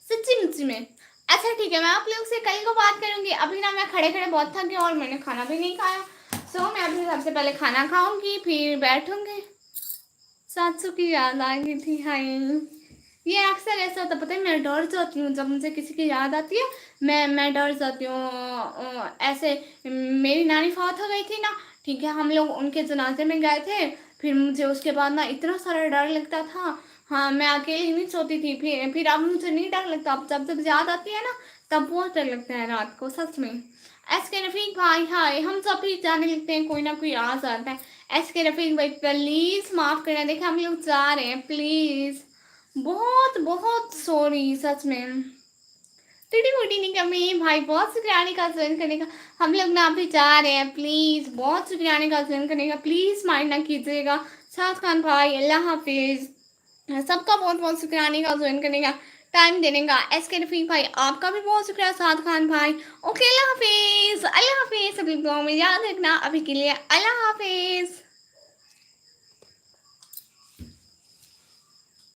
सच्ची मुच्ची में। अच्छा ठीक है, मैं आप लोग से कल को बात करूंगी, अभी ना मैं खड़े खड़े बहुत थक गई और मैंने खाना भी नहीं खाया, सो मैं अभी सबसे पहले खाना खाऊंगी फिर बैठूंगी। सासू की याद आ गई थी, हाय, ये अक्सर ऐसा होता, पता है मैं डर जाती हूँ जब मुझे किसी की याद आती है, मैं डर जाती हूँ। ऐसे मेरी नानी फौत हो गई थी ना, ठीक है, हम लोग उनके जनाजे में गए थे, फिर मुझे उसके बाद ना इतना सारा डर लगता था, हाँ, मैं अकेली नहीं सोती थी, फिर अब मुझे नहीं डर लगता, अब जब जब याद आती है ना तब बहुत डर लगता है रात को, सच में। एस के रफीक भाई हाय, हम सब भी जाने लगते हैं, कोई ना कोई आ जाता है। एस के रफीक भाई प्लीज माफ करना, देखिए हम लोग जा रहे हैं, प्लीज। बहुत बहुत सॉरी सच में। टीडी फूटी नहीं कमी भाई, बहुत शुक्रिया आने का, ज्वाइन करने का। हम लोग ना अभी जा रहे हैं, प्लीज बहुत शुक्रिया आने का, ज्वाइन करने का, प्लीज माइंड ना कीजिएगा। शाद खान भाई अल्लाह हाफिज, सबका बहुत बहुत शुक्रिया आने का, ज्वाइन करने का, टाइम देने का। एस के रफीक भाई आपका भी बहुत शुक्रिया, साद खान भाई। ओके अल्लाह हाफिज, अल्लाह हाफिज, सभी दुआ में याद रखना, अभी के लिए अल्लाह हाफिज।